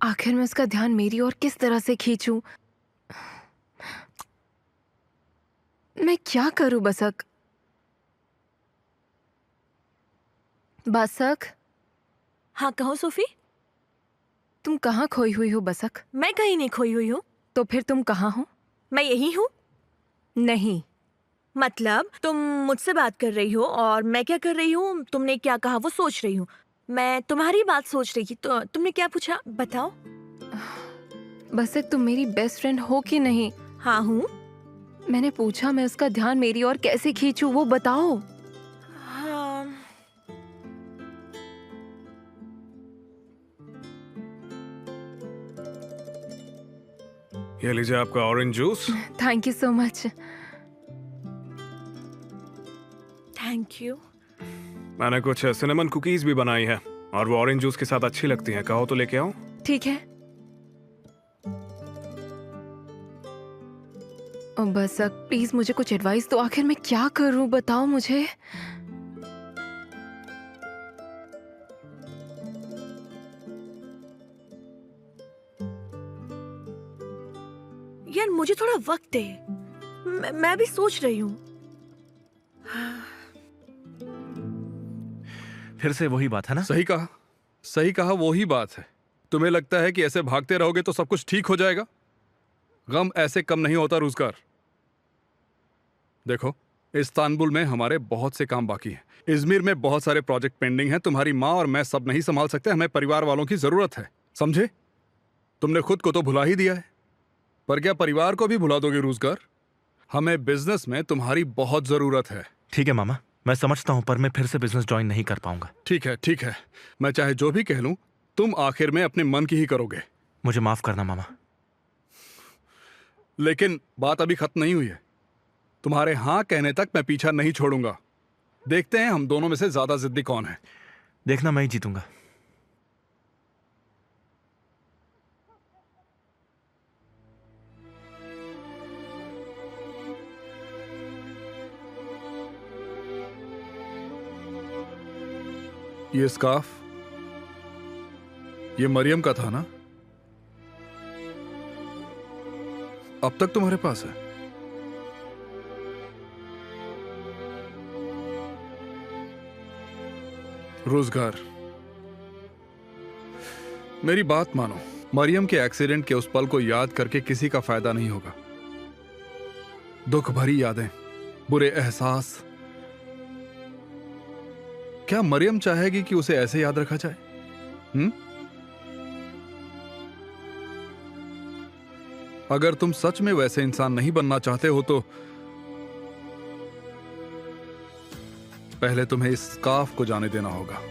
आखिर मैं इसका ध्यान मेरी ओर किस तरह से खींचूं? मैं क्या करूं बसक? बसक, हाँ कहो सोफी। तुम कहाँ खोई हुई हो बसक? मैं कहीं नहीं खोई हुई हूँ। तो फिर तुम कहाँ हो? मैं यही हूँ। नहीं मतलब तुम मुझसे बात कर रही हो और मैं क्या कर रही हूँ, तुमने क्या कहा वो सोच रही हूँ। मैं तुम्हारी बात सोच रही थी। तो तुमने क्या पूछा बताओ। बसक, तुम मेरी बेस्ट फ्रेंड हो कि नहीं? हाँ हूँ। मैंने पूछा मैं उसका ध्यान मेरी ओर कैसे खींचूं, वो बताओ। हाँ। ये लीजिए आपका orange juice. Thank you so much. Thank you. मैंने कुछ सिनेमन कुकीज भी बनाई है और वो ऑरेंज जूस के साथ अच्छी लगती हैं। कहो तो लेके आऊं? ठीक है। ओ बसक, प्लीज मुझे कुछ एडवाइस दो। आखिर मैं क्या करूं, बताओ मुझे। यार मुझे थोड़ा वक्त दे, मैं भी सोच रही हूँ। फिर से वही बात है ना? सही कहा, सही कहा, वही बात है। तुम्हें लगता है कि ऐसे भागते रहोगे तो सब कुछ ठीक हो जाएगा? गम ऐसे कम नहीं होता रोजगार। देखो, इस्तांबुल में हमारे बहुत से काम बाकी हैं। इजमिर में बहुत सारे प्रोजेक्ट पेंडिंग हैं। तुम्हारी माँ और मैं सब नहीं संभाल सकते। हमें परिवार वालों की जरूरत है, समझे? तुमने खुद को तो भुला ही दिया है, पर क्या परिवार को भी भुला दोगे रोजगार? हमें बिजनेस में तुम्हारी बहुत जरूरत है। ठीक है मामा, मैं समझता हूँ, पर मैं फिर से बिजनेस ज्वाइन नहीं कर पाऊंगा। ठीक है, ठीक है। मैं चाहे जो भी कह लूं, तुम आखिर में अपने मन की ही करोगे। मुझे माफ करना मामा। लेकिन बात अभी खत्म नहीं हुई है। तुम्हारे हाँ कहने तक मैं पीछा नहीं छोड़ूंगा। देखते हैं हम दोनों में से ज्यादा जिद्दी कौन है। देखना मैं ही जीतूंगा। ये स्कार्फ, ये मरियम का था ना? अब तक तुम्हारे पास है? रोजगार, मेरी बात मानो। मरियम के एक्सीडेंट के उस पल को याद करके किसी का फायदा नहीं होगा। दुख भरी यादें, बुरे एहसास, क्या मरियम चाहेगी कि उसे ऐसे याद रखा जाए? अगर तुम सच में वैसे इंसान नहीं बनना चाहते हो तो पहले तुम्हें इस स्कार्फ को जाने देना होगा।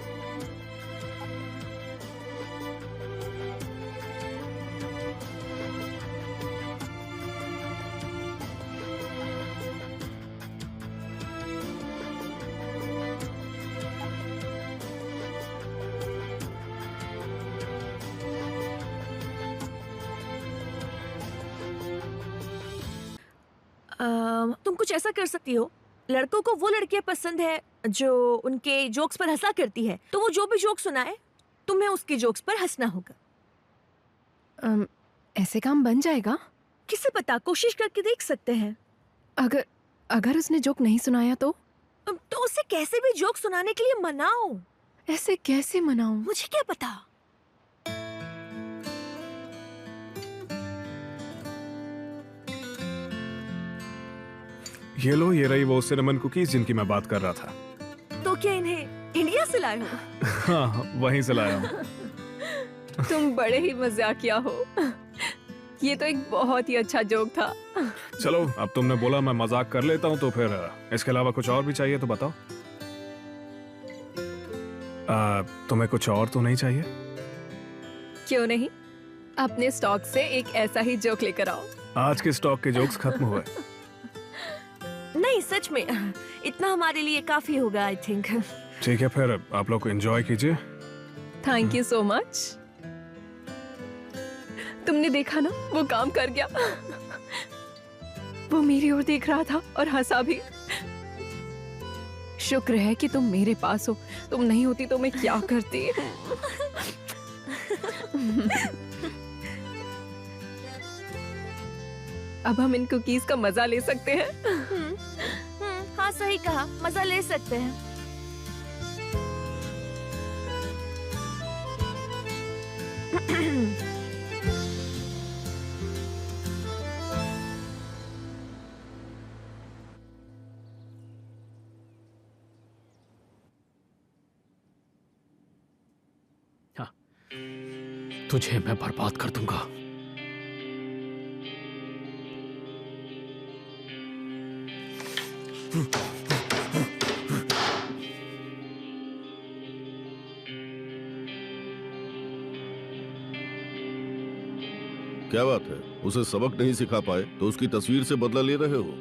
तुम कुछ ऐसा कर सकती हो, लड़कों को वो लड़कियां पसंद है जो उनके जोक्स पर हंसा करती है, तो वो जो भी जोक सुनाए तुम्हें उसके जोक्स पर हंसना होगा। ऐसे काम बन जाएगा? किसे पता, कोशिश करके देख सकते हैं। अगर उसने जोक नहीं सुनाया तो उसे कैसे भी जोक सुनाने के लिए मनाओ। ऐसे कैसे मनाऊं? मुझे क्या पता। ये लो, ये रही वो सिनेमन कुकीज जिनकी मैं बात कर रहा था। तो क्या इन्हें इंडिया से लाए हो? हाँ, वहीं से लाया हूँ। तुम बड़े ही मजाकिया हो। ये तो एक बहुत ही अच्छा जोक था। चलो, अब तुमने बोला मैं मजाक कर लेता हूँ, तो फिर इसके अलावा कुछ और भी चाहिए तो बताओ। तुम्हें कुछ और तो नहीं चाहिए? क्यों नहीं, अपने स्टॉक से एक ऐसा ही जोक लेकर आओ। आज के स्टॉक के जोक्स खत्म हुए। नहीं, सच में इतना हमारे लिए काफी होगा, आई थिंक। ठीक है, फिर आप लोग एंजॉय कीजिए। Thank you so much. तुमने देखा ना, वो काम कर गया। वो मेरी ओर देख रहा था और हंसा भी। शुक्र है कि तुम मेरे पास हो, तुम नहीं होती तो मैं क्या करती। अब हम इन कुकीज का मजा ले सकते हैं। हाँ सही कहा, मजा ले सकते हैं। तुझे मैं बर्बाद कर दूंगा। क्या बात है, उसे सबक नहीं सिखा पाए तो उसकी तस्वीर से बदला ले रहे हो?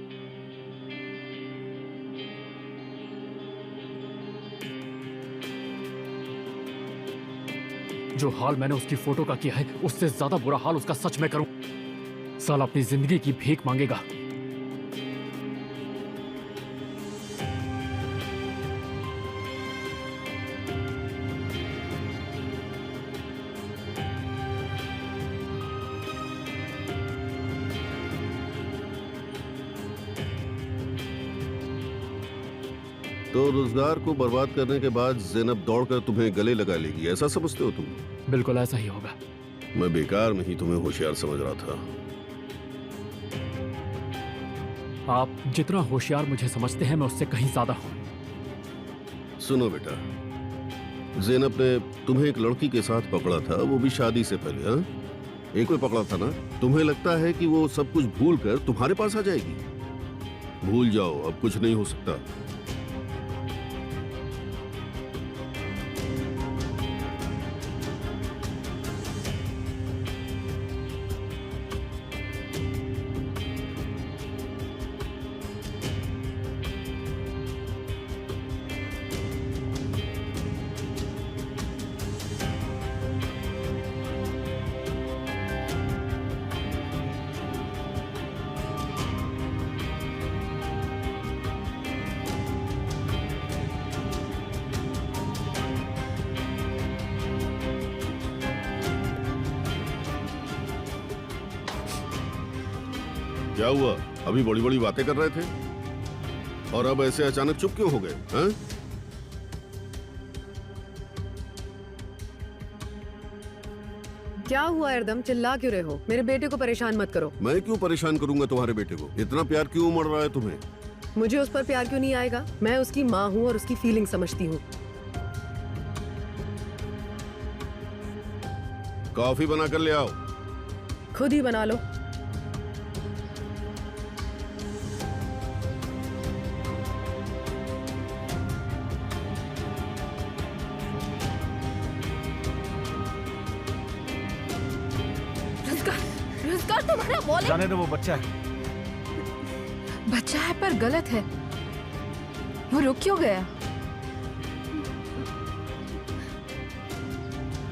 जो हाल मैंने उसकी फोटो का किया है, उससे ज्यादा बुरा हाल उसका सच में करूं। साला अपनी जिंदगी की भीख मांगेगा। तो रोजगार को बर्बाद करने के बाद ज़ैनब दौड़कर तुम्हें गले लगा लेगी, ऐसा समझते हो तुम? बिल्कुल ऐसा ही होगा। मैं बेकार में ही तुम्हें होशियार समझ रहा था। आप जितना होशियार मुझे समझते हैं, मैं उससे कहीं ज्यादा हूं। सुनो बेटा, ज़ैनब ने तुम्हें एक लड़की के साथ पकड़ा था, वो भी शादी से पहले। हाँ, एक में पकड़ा था ना? तुम्हें लगता है कि वो सब कुछ भूल कर तुम्हारे पास आ जाएगी? भूल जाओ, अब कुछ नहीं हो सकता। क्या हुआ? अभी बड़ी बड़ी बातें कर रहे थे और अब ऐसे अचानक चुप क्यों हो गए? हैं? क्या हुआ एकदम चिल्ला क्यों रहे हो? मेरे बेटे को परेशान मत करो। मैं क्यों परेशान करूंगा तुम्हारे बेटे को? इतना प्यार क्यों उमड़ रहा है तुम्हें? मुझे उस पर प्यार क्यों नहीं आएगा? मैं उसकी माँ हूँ और उसकी फीलिंग समझती हूँ। कॉफी बना कर ले आओ। खुद ही बना लो। रुज़गार तुम्हारा वॉलेट। जाने दो, वो बच्चा है। बच्चा है पर गलत है। वो रुक क्यों गया?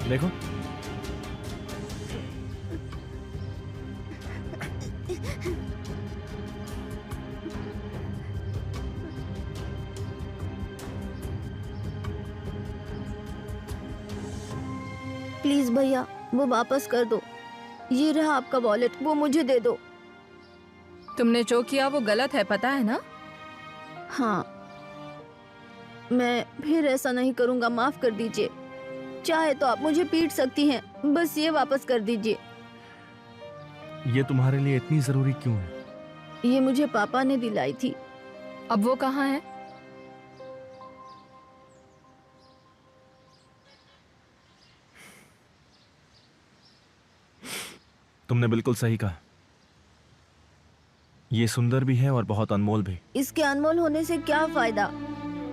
देखो, प्लीज भैया, वो वापस कर दो। ये रहा आपका वॉलेट, वो मुझे दे दो। तुमने जो किया वो गलत है, पता है ना? हाँ, मैं फिर ऐसा नहीं करूँगा, माफ कर दीजिए। चाहे तो आप मुझे पीट सकती हैं, बस ये वापस कर दीजिए। ये तुम्हारे लिए इतनी जरूरी क्यों है? ये मुझे पापा ने दिलाई थी। अब वो कहाँ है? तुमने बिल्कुल सही कहा। ये सुंदर भी है और बहुत अनमोल भी। इसके अनमोल होने से क्या फायदा?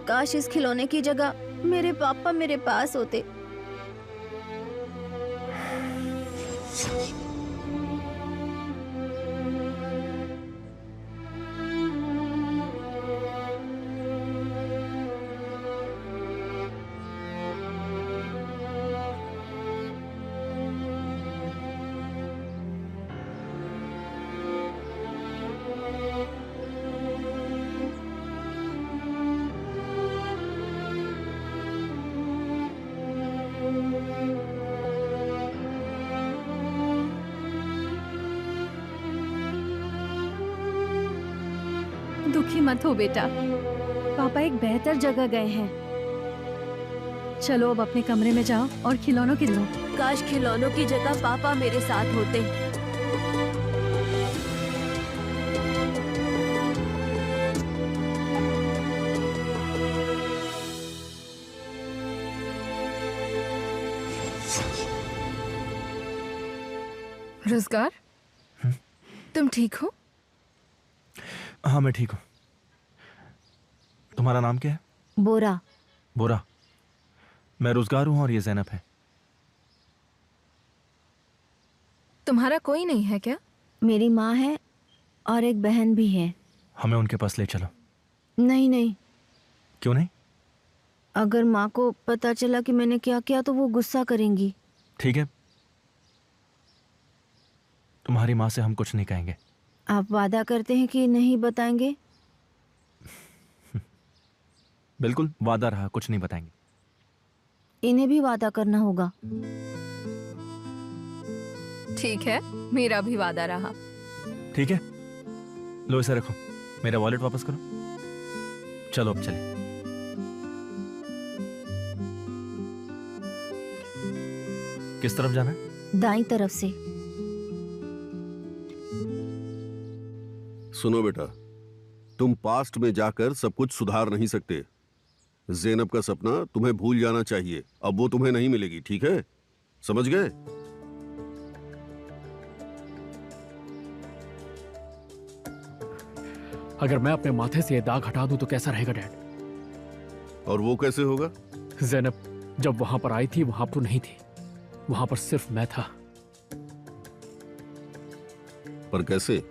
काश इस खिलौने की जगह मेरे पापा मेरे पास होते। दुखी मत हो बेटा, पापा एक बेहतर जगह गए हैं। चलो अब अपने कमरे में जाओ और खिलौनों की लो। काश खिलौनों की जगह पापा मेरे साथ होते। रोजगार, तुम ठीक हो? हाँ मैं ठीक हूँ। तुम्हारा नाम क्या है? बोरा। बोरा। मैं रोजगार हूँ और ये ज़ैनब है। तुम्हारा कोई नहीं है क्या? मेरी माँ है और एक बहन भी है। हमें उनके पास ले चलो। नहीं नहीं, क्यों नहीं? अगर माँ को पता चला कि मैंने क्या किया तो वो गुस्सा करेंगी। ठीक है, तुम्हारी माँ से हम कुछ नहीं कहेंगे। आप वादा करते हैं कि नहीं बताएंगे? बिल्कुल वादा रहा, कुछ नहीं बताएंगे। इन्हें भी वादा करना होगा। ठीक है, मेरा भी वादा रहा। ठीक है, लो इसे रखो। मेरा वॉलेट वापस करो। चलो अब चले। किस तरफ जाना है? दाईं तरफ से। सुनो बेटा, तुम पास्ट में जाकर सब कुछ सुधार नहीं सकते। ज़ैनब का सपना तुम्हें भूल जाना चाहिए। अब वो तुम्हें नहीं मिलेगी, ठीक है? समझ गए? अगर मैं अपने माथे से ये दाग हटा दूं तो कैसा रहेगा डैड? और वो कैसे होगा? ज़ैनब जब वहां पर आई थी वहां पर नहीं थी, वहां पर सिर्फ मैं था। पर कैसे?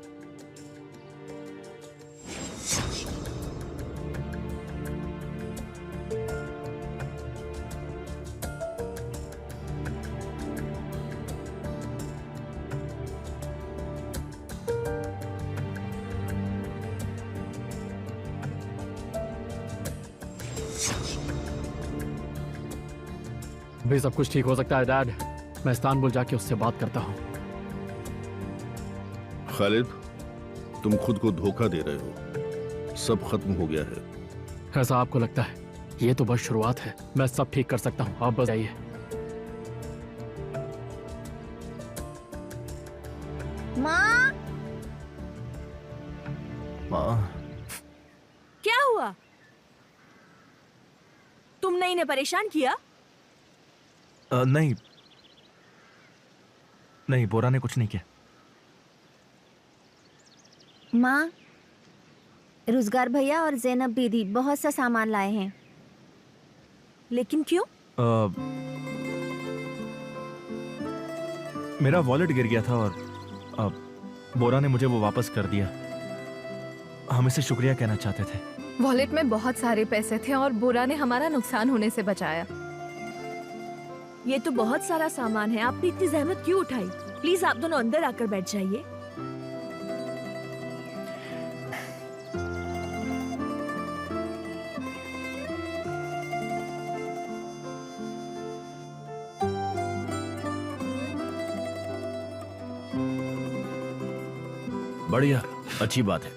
भी सब कुछ ठीक हो सकता है डैड। मैं इस्तांबुल जाके उससे बात करता हूँ। खालिद, तुम खुद को धोखा दे रहे हो। सब खत्म हो गया है। ऐसा आपको लगता है? ये तो बस शुरुआत है। मैं सब ठीक कर सकता हूँ, आप बस आइए। माँ, माँ, क्या हुआ? तुमने इन्हें परेशान किया? नहीं नहीं, बोरा ने कुछ नहीं किया। माँ, रोजगार भैया और ज़ैनब दीदी बहुत सा सामान लाए हैं। लेकिन क्यों? मेरा वॉलेट गिर गया था और बोरा ने मुझे वो वापस कर दिया। हम इसे शुक्रिया कहना चाहते थे। वॉलेट में बहुत सारे पैसे थे और बोरा ने हमारा नुकसान होने से बचाया। ये तो बहुत सारा सामान है, आपने इतनी जहमत क्यों उठाई? प्लीज आप दोनों अंदर आकर बैठ जाइए। बढ़िया, अच्छी बात है।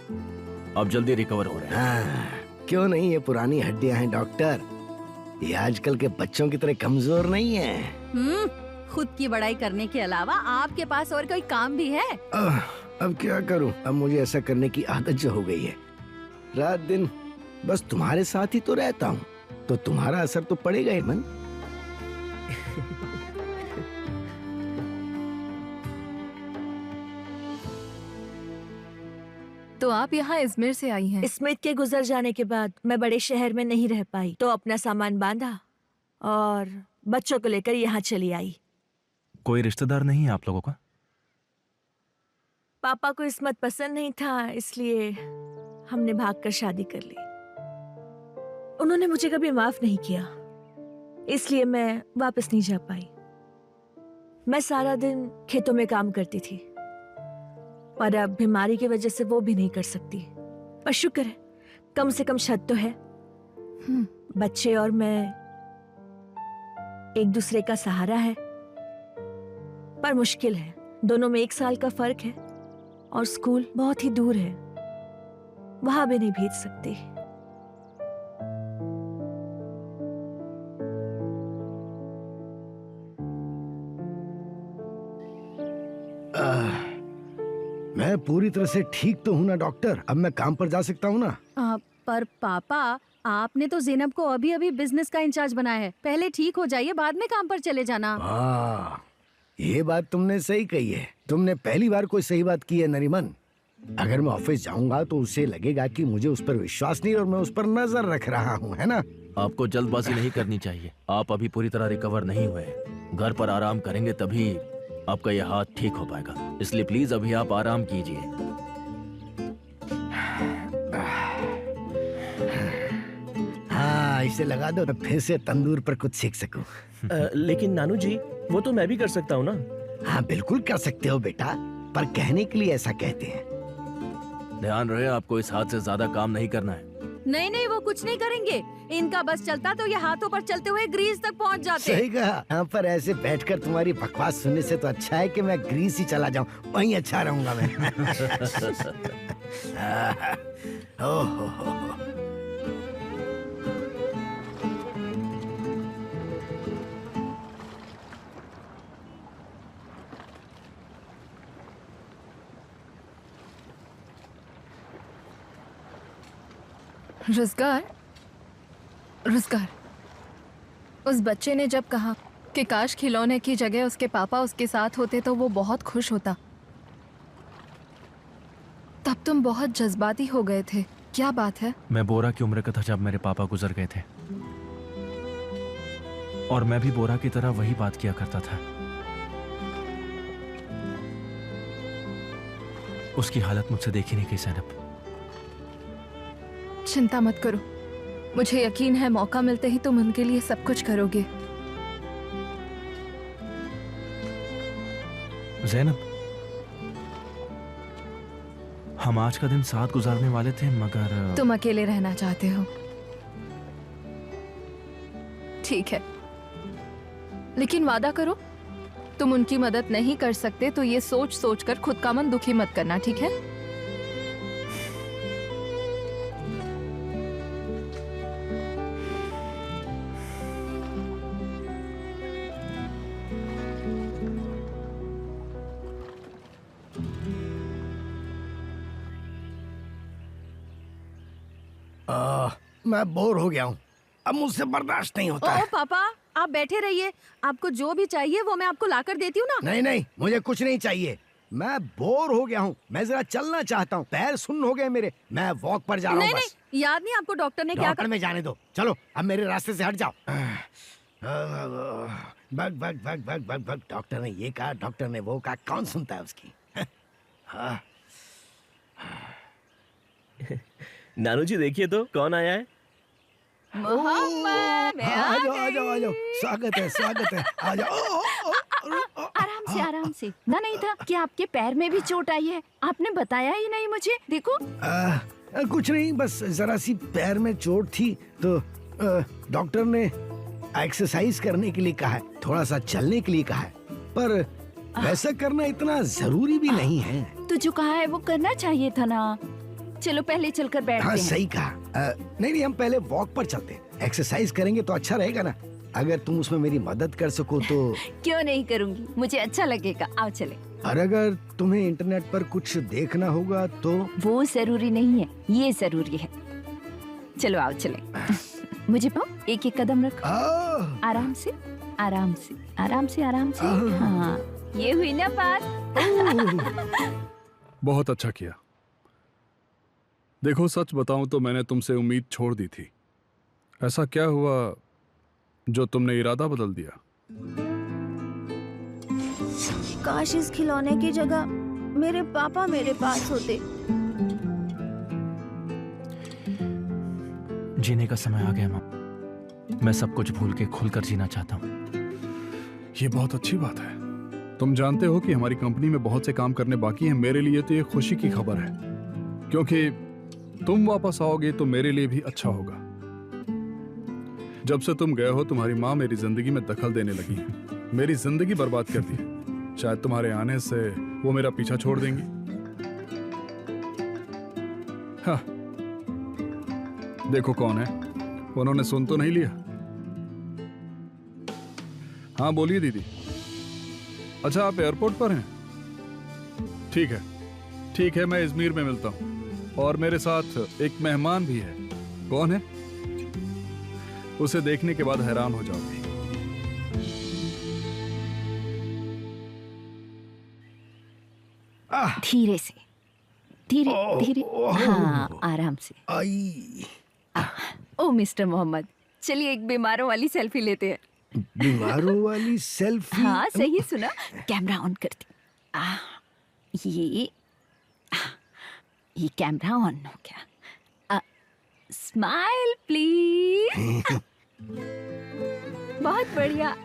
अब जल्दी रिकवर हो रहे हैं। हाँ, क्यों नहीं, ये पुरानी हड्डियां हैं डॉक्टर। ये आजकल के बच्चों की तरह कमजोर नहीं है। खुद की बड़ाई करने के अलावा आपके पास और कोई काम भी है? अब क्या करूं? अब मुझे ऐसा करने की आदत जो हो गई है। रात दिन बस तुम्हारे साथ ही तो रहता हूँ, तो तुम्हारा असर तो पड़ेगा ही मन। तो आप यहाँ इजमिर से आई हैं? स्मिथ के गुजर जाने के बाद मैं बड़े शहर में नहीं रह पाई, तो अपना सामान बांधा और बच्चों को लेकर यहाँ चली आई। कोई रिश्तेदार नहीं है आप लोगों का? पापा को इस्मत पसंद नहीं था, इसलिए हमने भागकर शादी कर ली। उन्होंने मुझे कभी माफ नहीं किया, इसलिए मैं वापस नहीं जा पाई। मैं सारा दिन खेतों में काम करती थी, पर अब बीमारी की वजह से वो भी नहीं कर सकती। पर शुक्र है, कम से कम छत तो है। बच्चे और मैं एक दूसरे का सहारा है। पर मुश्किल है, दोनों में 1 साल का फर्क है और स्कूल बहुत ही दूर है, वहां भी नहीं भेज सकती। मैं पूरी तरह से ठीक तो हूँ ना डॉक्टर? अब मैं काम पर जा सकता हूँ ना? पर पापा, आपने तो ज़ैनब को अभी अभी बिजनेस का इंचार्ज बनाया है। पहले ठीक हो जाइए, बाद में काम पर चले जाना। ये बात तुमने सही कही है। तुमने पहली बार कोई सही बात की है नरीमन। अगर मैं ऑफिस जाऊंगा तो उसे लगेगा कि मुझे उस पर विश्वास नहीं और मैं उस पर नजर रख रहा हूँ, है ना? आपको जल्दबाजी नहीं करनी चाहिए। आप अभी पूरी तरह रिकवर नहीं हुए हैं। घर पर आराम करेंगे तभी आपका यह हाथ ठीक हो पाएगा। इसलिए प्लीज अभी आप आराम कीजिए। हाँ, इसे लगा दो तो फिर से तंदूर पर कुछ सीख सकूं। लेकिन नानू जी, वो तो मैं भी कर सकता हूँ ना। हाँ बिल्कुल कर सकते हो बेटा, पर कहने के लिए ऐसा कहते हैं। ध्यान रहे, आपको इस हाथ से ज्यादा काम नहीं करना है। नहीं नहीं, वो कुछ नहीं करेंगे। इनका बस चलता तो ये हाथों पर चलते हुए ग्रीस तक पहुंच जाते। सही कहा। यहाँ पर ऐसे बैठकर तुम्हारी बकवास सुनने से तो अच्छा है कि मैं ग्रीस ही चला जाऊँ, वहीं अच्छा रहूंगा मैं। ओहो। रुज़गार, रुज़गार, उस बच्चे ने जब कहा कि काश खिलौने की जगह उसके पापा उसके साथ होते तो वो बहुत खुश होता, तब तुम बहुत जज्बाती हो गए थे। क्या बात है? मैं बोरा की उम्र का था जब मेरे पापा गुजर गए थे, और मैं भी बोरा की तरह वही बात किया करता था। उसकी हालत मुझसे देखी नहीं गई ज़ैनब। चिंता मत करो, मुझे यकीन है मौका मिलते ही तुम उनके लिए सब कुछ करोगे। ज़ैनब, हम आज का दिन साथ गुजारने वाले थे, मगर तुम अकेले रहना चाहते हो। ठीक है, लेकिन वादा करो तुम उनकी मदद नहीं कर सकते तो ये सोच सोच कर खुद का मन दुखी मत करना, ठीक है? मैं बोर हो गया हूँ, अब मुझसे बर्दाश्त नहीं होता है। ओ पापा, आप बैठे रहिए। आपको जो भी चाहिए वो मैं आपको लाकर देती हूँ ना। नहीं नहीं, मुझे कुछ नहीं चाहिए। मैं बोर हो गया हूँ, मैं जरा चलना चाहता हूँ। पैर सुन्न हो गए मेरे, मैं वॉक पर जा रहा हूँ। नहीं बस। नहीं, याद नहीं आपको डॉक्टर ने क्या डॉक्टर में जाने दो, चलो अब मेरे रास्ते से हट जाओ। भग भग भग भग भग भग। डॉक्टर ने ये कहा, डॉक्टर ने वो कहा, कौन सुनता है उसकी? हाँ। नानू जी देखिए तो कौन आया है। मोहम्मद, मैं आ जाओ आ जाओ आ जाओ, स्वागत है स्वागत है, आ जाओ। आराम से आराम से। ना नहीं था कि आपके पैर में भी चोट आई है, आपने बताया ही नहीं मुझे। देखो कुछ नहीं, बस जरा सी पैर में चोट थी तो डॉक्टर ने एक्सरसाइज करने के लिए कहा है, थोड़ा सा चलने के लिए कहा है, पर वैसा करना इतना जरूरी भी नहीं है। तो जो कहा है वो करना चाहिए था ना। चलो पहले चलकर बैठते हाँ हैं। सही कहा। नहीं नहीं, हम पहले वॉक पर चलते हैं, एक्सरसाइज करेंगे तो अच्छा रहेगा ना। अगर तुम उसमें मेरी मदद कर सको तो। क्यों नहीं करूंगी, मुझे अच्छा लगेगा। आओ चले। और अगर तुम्हें इंटरनेट पर कुछ देखना होगा तो। वो जरूरी नहीं है, ये जरूरी है। चलो आओ चले। मुझे पाओ, एक एक कदम रखो। आराम से आराम से आराम से आराम से। हाँ, ये हुई ना बात। बहुत अच्छा किया। देखो सच बताऊं तो मैंने तुमसे उम्मीद छोड़ दी थी। ऐसा क्या हुआ जो तुमने इरादा बदल दिया? काश इस खिलौने की जगह मेरे पापा मेरे पास होते। जीने का समय आ गया माँ। मैं सब कुछ भूल के खुलकर जीना चाहता हूँ। ये बहुत अच्छी बात है। तुम जानते हो कि हमारी कंपनी में बहुत से काम करने बाकी हैं। मेरे लिए तो ये खुशी की खबर है, क्योंकि तुम वापस आओगे तो मेरे लिए भी अच्छा होगा। जब से तुम गए हो तुम्हारी माँ मेरी जिंदगी में दखल देने लगी है, मेरी जिंदगी बर्बाद कर दी है। शायद तुम्हारे आने से वो मेरा पीछा छोड़ देंगी। हाँ, देखो कौन है, उन्होंने सुन तो नहीं लिया। हाँ बोलिए दीदी। अच्छा आप एयरपोर्ट पर हैं? ठीक है, मैं इजमीर में मिलता हूँ। और मेरे साथ एक मेहमान भी है। कौन है? उसे देखने के बाद हैरान हो जाओगे। धीरे से, धीरे धीरे, हाँ आराम से। ओ मिस्टर मोहम्मद, चलिए एक बीमारों वाली सेल्फी लेते हैं। बीमारों वाली सेल्फी? हाँ सही सुना, कैमरा ऑन करती। ये कैमरा ऑन हो गया। Smile please. बहुत बढ़िया।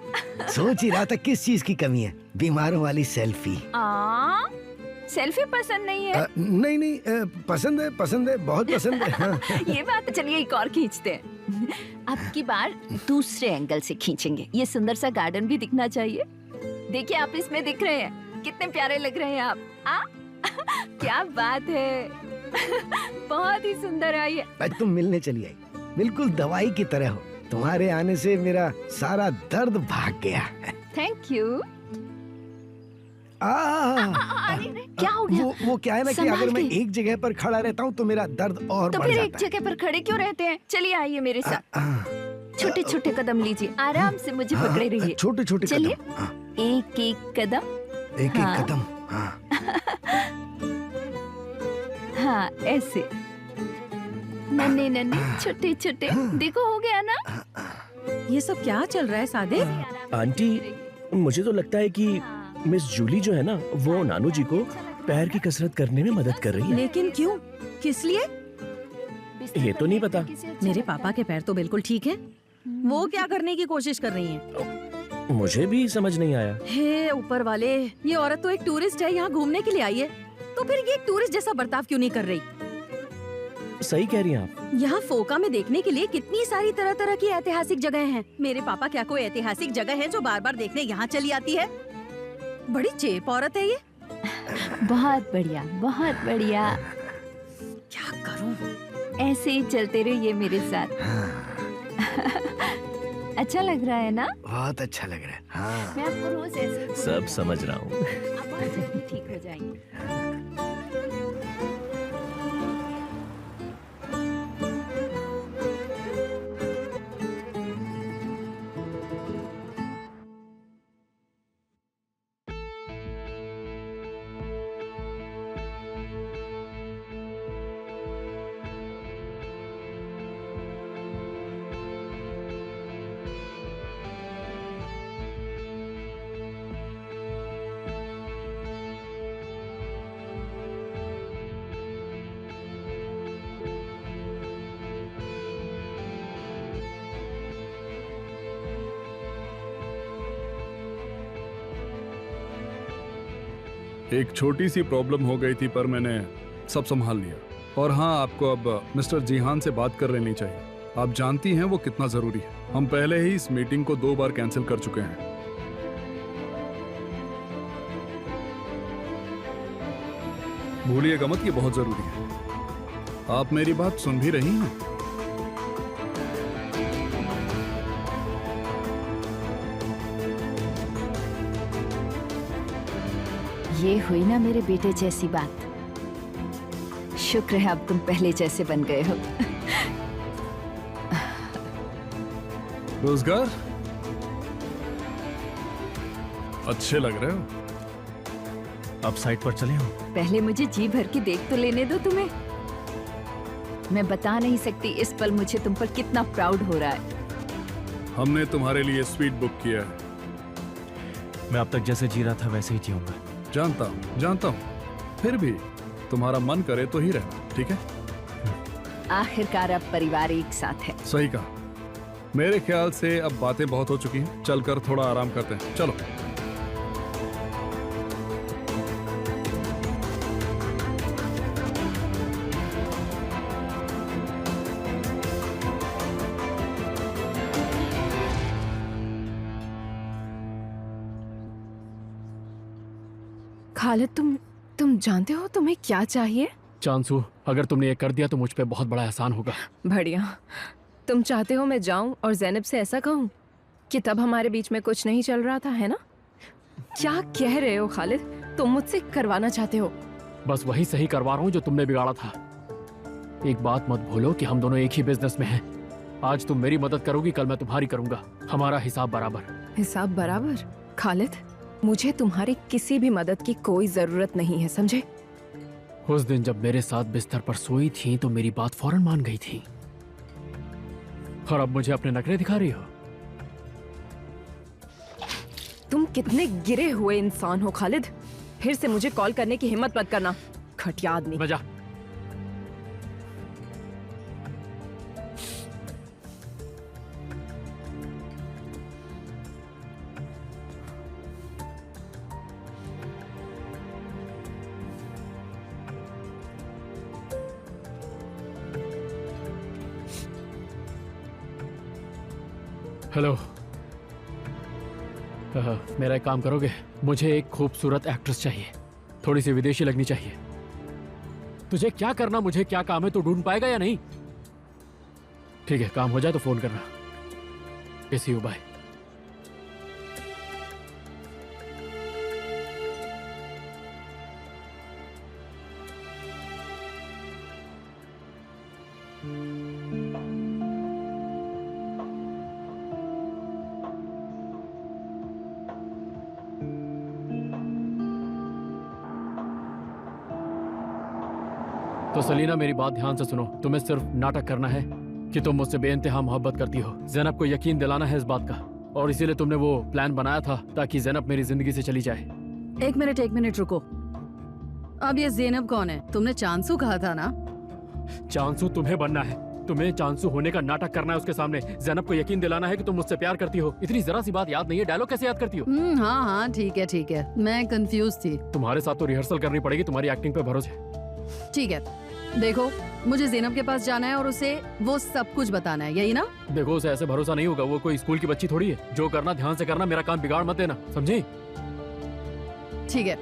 सोच ही रहा था किस चीज की कमी है। बीमारों वाली सेल्फी। सेल्फी पसंद नहीं है? नहीं नहीं, पसंद है, पसंद है, बहुत पसंद है। हाँ। ये बात, चलिए एक और खींचते हैं। अब की बार दूसरे एंगल से खींचेंगे। ये सुंदर सा गार्डन भी दिखना चाहिए। देखिए आप इसमें दिख रहे हैं, कितने प्यारे लग रहे हैं आप। क्या बात है। बहुत ही सुंदर आई है। आज तुम मिलने चली आई, बिल्कुल दवाई की तरह हो। तुम्हारे आने से मेरा सारा दर्द भाग गया। Thank you. क्या हो गया? वो क्या है ना कि अगर मैं एक जगह पर खड़ा रहता हूँ तो मेरा दर्द और तो बढ़ फिर जाता एक जगह पर खड़े क्यों रहते हैं? चलिए आइए मेरे साथ। छोटे छोटे कदम लीजिए, आराम से मुझे पकड़े रहिए। छोटे छोटे चलिए, एक एक कदम, एक एक कदम। हाँ ऐसे, नन्हे नन्हे छोटे छोटे। देखो हो गया ना। ये सब क्या चल रहा है सादिक? आंटी, मुझे तो लगता है कि मिस जूली जो है ना, वो नानू जी को पैर की कसरत करने में मदद कर रही है। लेकिन क्यों, किस लिए? ये तो नहीं पता। मेरे पापा के पैर तो बिल्कुल ठीक है। वो क्या करने की कोशिश कर रही हैं? मुझे भी समझ नहीं आया। हे ऊपर वाले, ये औरत तो एक टूरिस्ट है, यहाँ घूमने के लिए आई है, तो फिर ये टूरिस्ट जैसा बर्ताव क्यों नहीं कर रही? सही कह रही हैं आप। यहाँ फोका में देखने के लिए कितनी सारी तरह तरह की ऐतिहासिक जगह हैं। मेरे पापा क्या कोई ऐतिहासिक जगह है जो बार बार देखने यहाँ चली आती है? बड़ी चेप औरत है ये। बहुत बढ़िया, बहुत बढ़िया। क्या करूं? ऐसे ही चलते रहिए मेरे साथ। अच्छा लग रहा है ना? बहुत अच्छा लग रहा है। हाँ। मैं आपको रोज ऐसे सब समझ रहा हूँ। आप बहुत जल्दी ठीक हो जाएंगे। एक छोटी सी प्रॉब्लम हो गई थी पर मैंने सब संभाल लिया। और हाँ, आपको अब मिस्टर जीहान से बात कर लेनी चाहिए। आप जानती हैं वो कितना जरूरी है। हम पहले ही इस मीटिंग को 2 बार कैंसिल कर चुके हैं। भूलिएगा मत, ये बहुत जरूरी है। आप मेरी बात सुन भी रही हैं? ये हुई ना मेरे बेटे जैसी बात। शुक्र है अब तुम पहले जैसे बन गए हो। रोजगार अच्छे लग रहे हो। अब साइट पर चले हो? पहले मुझे जी भर के देख तो लेने दो तुम्हें। मैं बता नहीं सकती इस पल मुझे तुम पर कितना प्राउड हो रहा है। हमने तुम्हारे लिए स्वीट बुक किया है। मैं अब तक जैसे जी रहा था वैसे ही जीऊंगा। जानता हूँ। फिर भी तुम्हारा मन करे तो ही रहना, ठीक है? आखिरकार अब परिवार एक साथ है। सही कहा। मेरे ख्याल से अब बातें बहुत हो चुकी हैं। चलकर थोड़ा आराम करते हैं। चलो। खालिद, तुम जानते हो तुम्हें क्या चाहिए? चांसू, अगर तुमने ये कर दिया तो मुझ पे बहुत बड़ा एहसान होगा। बढ़िया। तुम चाहते हो मैं जाऊं और ज़ैनब से ऐसा कहूं कि तब हमारे बीच में कुछ नहीं चल रहा था, है ना? क्या कह रहे हो खालिद? तुम मुझसे करवाना चाहते हो? बस वही सही करवा रहा हूँ जो तुमने बिगाड़ा था। एक बात मत भूलो कि हम दोनों एक ही बिजनेस में हैं। आज तुम मेरी मदद करोगी, कल मैं तुम्हारी करूंगा। हमारा हिसाब बराबर। हिसाब बराबर? खालिद, मुझे तुम्हारी किसी भी मदद की कोई जरूरत नहीं है, समझे? उस दिन जब मेरे साथ बिस्तर पर सोई थी तो मेरी बात फौरन मान गई थी, और अब मुझे अपने नखरे दिखा रही हो। तुम कितने गिरे हुए इंसान हो खालिद। फिर से मुझे कॉल करने की हिम्मत मत करना, घटिया आदमी। बजा। हेलो, मेरा एक काम करोगे? मुझे एक खूबसूरत एक्ट्रेस चाहिए, थोड़ी सी विदेशी लगनी चाहिए। तुझे क्या करना, मुझे क्या काम है, तू ढूंढ पाएगा या नहीं? ठीक है, काम हो जाए तो फोन करना। कैसी हो? बाय। तो सलीना, मेरी बात ध्यान से सुनो। तुम्हें सिर्फ नाटक करना है कि तुम मुझसे बेइंतहा मोहब्बत करती हो। ज़ैनब को यकीन दिलाना है इस बात का, और इसीलिए तुमने वो प्लान बनाया था ताकि ज़ैनब मेरी जिंदगी से चली जाए। एक मिनट रुको। अब ये ज़ैनब कौन है? तुमने चांसू कहा था ना? चांसू तुम्हें बनना है, तुम्हें चांसू होने का नाटक करना है उसके सामने। ज़ैनब को यकीन दिलाना है कि तुम मुझसे प्यार करती हो। इतनी जरा सी बात याद नहीं है? डायलॉग कैसे याद करती हो? हाँ, ठीक है, मैं कंफ्यूज थी। तुम्हारे साथ तो रिहर्सल करनी पड़ेगी, तुम्हारी एक्टिंग पे भरोसे। ठीक है, देखो, मुझे ज़ैनब के पास जाना है और उसे वो सब कुछ बताना है, यही ना? देखो, उसे ऐसे भरोसा नहीं होगा, वो कोई स्कूल की बच्ची थोड़ी है। जो करना ध्यान से करना, मेरा काम बिगाड़ मत देना, समझे? ठीक है,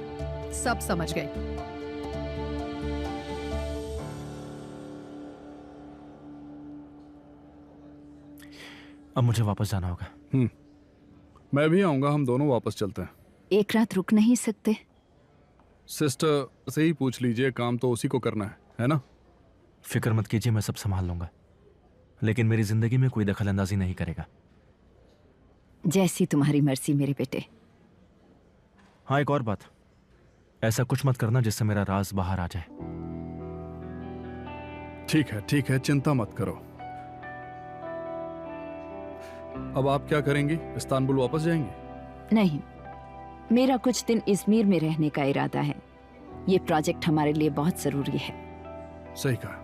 सब समझ गए। अब मुझे वापस जाना होगा। मैं भी आऊंगा, हम दोनों वापस चलते हैं। एक रात रुक नहीं सकते? सिस्टर से ही पूछ लीजिए, काम तो उसी को करना है ना? फिक्र मत कीजिए, मैं सब संभाल लूंगा, लेकिन मेरी जिंदगी में कोई दखल अंदाजी नहीं करेगा। जैसी तुम्हारी मर्जी मेरे बेटे। हाँ, एक और बात, ऐसा कुछ मत करना जिससे मेरा राज बाहर आ जाए। ठीक है, चिंता मत करो। अब आप क्या करेंगी? इस्तांबुल वापस जाएंगी? नहीं, मेरा कुछ दिन इज़मीर में रहने का इरादा है। ये प्रोजेक्ट हमारे लिए बहुत जरूरी है। सही कहा।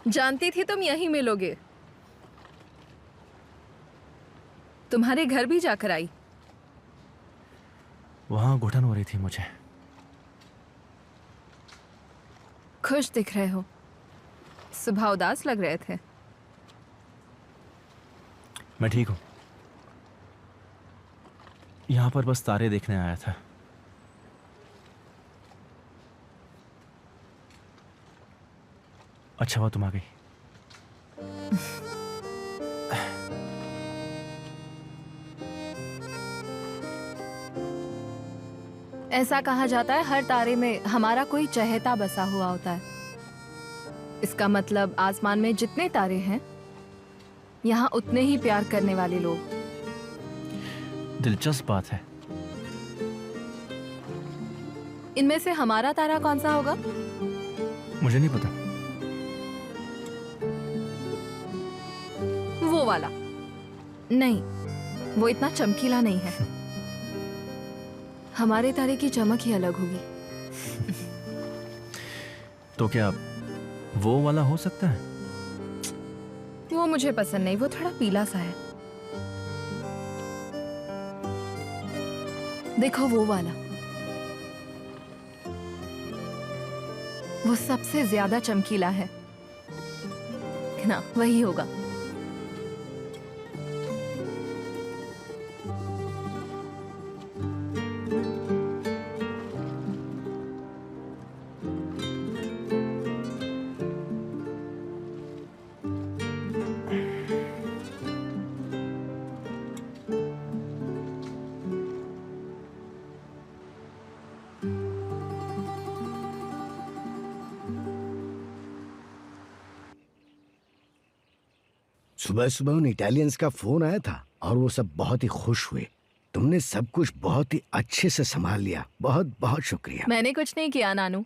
जानती थी तुम यहीं मिलोगे। तुम्हारे घर भी जाकर आई। वहां घुटन हो रही थी मुझे। खुश दिख रहे हो, सुबह उदास लग रहे थे। मैं ठीक हूं, यहां पर बस तारे देखने आया था। अच्छा हुआ तुम आ गई। ऐसा कहा जाता है हर तारे में हमारा कोई चहेता बसा हुआ होता है। इसका मतलब आसमान में जितने तारे हैं, यहाँ उतने ही प्यार करने वाले लोग। दिलचस्प बात है। इनमें से हमारा तारा कौन सा होगा? मुझे नहीं पता। वो वाला नहीं, वो इतना चमकीला नहीं है। हमारे तारे की चमक ही अलग होगी। तो क्या वो वाला हो सकता है? वो मुझे पसंद नहीं, वो थोड़ा पीला सा है। देखो वो वाला, वो सबसे ज्यादा चमकीला है ना, वही होगा। सुबह सुबह उन इटालियंस का फोन आया था और वो सब बहुत ही खुश हुए। तुमने सब कुछ बहुत ही अच्छे से संभाल लिया, बहुत बहुत शुक्रिया। मैंने कुछ नहीं किया नानू,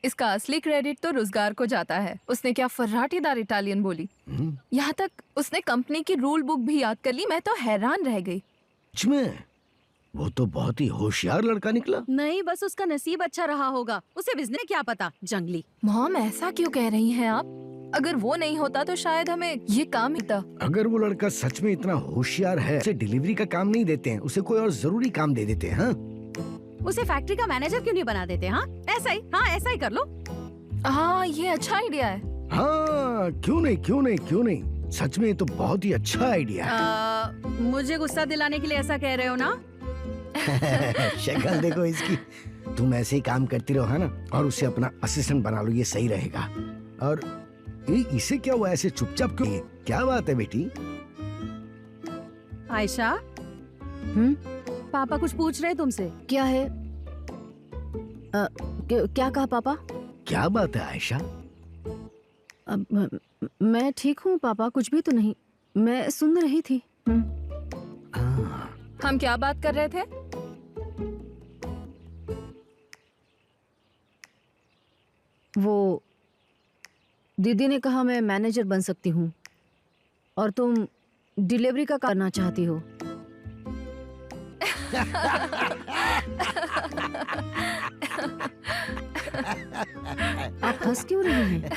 इसका असली क्रेडिट तो रोजगार को जाता है। उसने क्या फर्राटीदार इटालियन बोली। यहाँ तक उसने कंपनी की रूल बुक भी याद कर ली। मैं तो हैरान रह गई। में वो तो बहुत ही होशियार लड़का निकला। नहीं, बस उसका नसीब अच्छा रहा होगा। उसे बिजनेस क्या पता, जंगली। मॉम ऐसा क्यों कह रही हैं आप? अगर वो नहीं होता तो शायद हमें ये काम मिलता। अगर वो लड़का सच में इतना होशियार है, उसे डिलीवरी का काम नहीं देते हैं, उसे कोई और जरूरी काम दे देते हैं। हाँ? उसे फैक्ट्री का मैनेजर क्यों नहीं बना देते? हाँ ऐसा ही, हाँ ऐसा ही कर लो। हाँ ये अच्छा आइडिया है। हाँ क्यों नहीं, क्यों नहीं, क्यों नहीं, सच में ये तो बहुत ही अच्छा आइडिया है। मुझे गुस्सा दिलाने के लिए ऐसा कह रहे हो ना? शक्ल देखो इसकी। तुम ऐसे ही काम करती रहो, है ना, और उसे अपना असिस्टेंट बना लो, ये सही रहेगा। और इसे क्या हुआ, ऐसे चुपचाप क्यों? क्या बात है बेटी? आयशा, पापा कुछ पूछ रहे तुमसे। क्या है? क्या कहा पापा? क्या बात है आयशा? मैं ठीक हूँ पापा, कुछ भी तो नहीं, मैं सुन रही थी। हम क्या बात कर रहे थे? वो दीदी ने कहा मैं मैनेजर बन सकती हूँ और तुम डिलीवरी का करना चाहती हो। आप हंस क्यों रही हैं?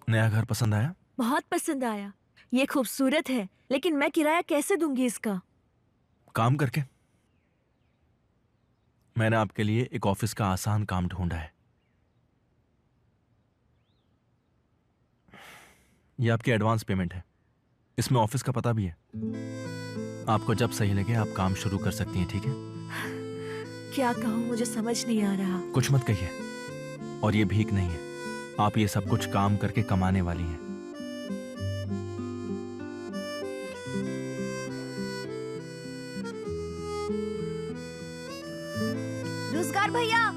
नया घर पसंद आया? बहुत पसंद आया। ये खूबसूरत है, लेकिन मैं किराया कैसे दूंगी इसका? काम करके। मैंने आपके लिए एक ऑफिस का आसान काम ढूंढा है। ये आपकी एडवांस पेमेंट है। इसमें ऑफिस का पता भी है। आपको जब सही लगे आप काम शुरू कर सकती हैं, ठीक है? क्या कहूँ, मुझे समझ नहीं आ रहा। कुछ मत कहिए। और ये भीख नहीं है, आप ये सब कुछ काम करके कमाने वाली हैं। रोजगार भैया,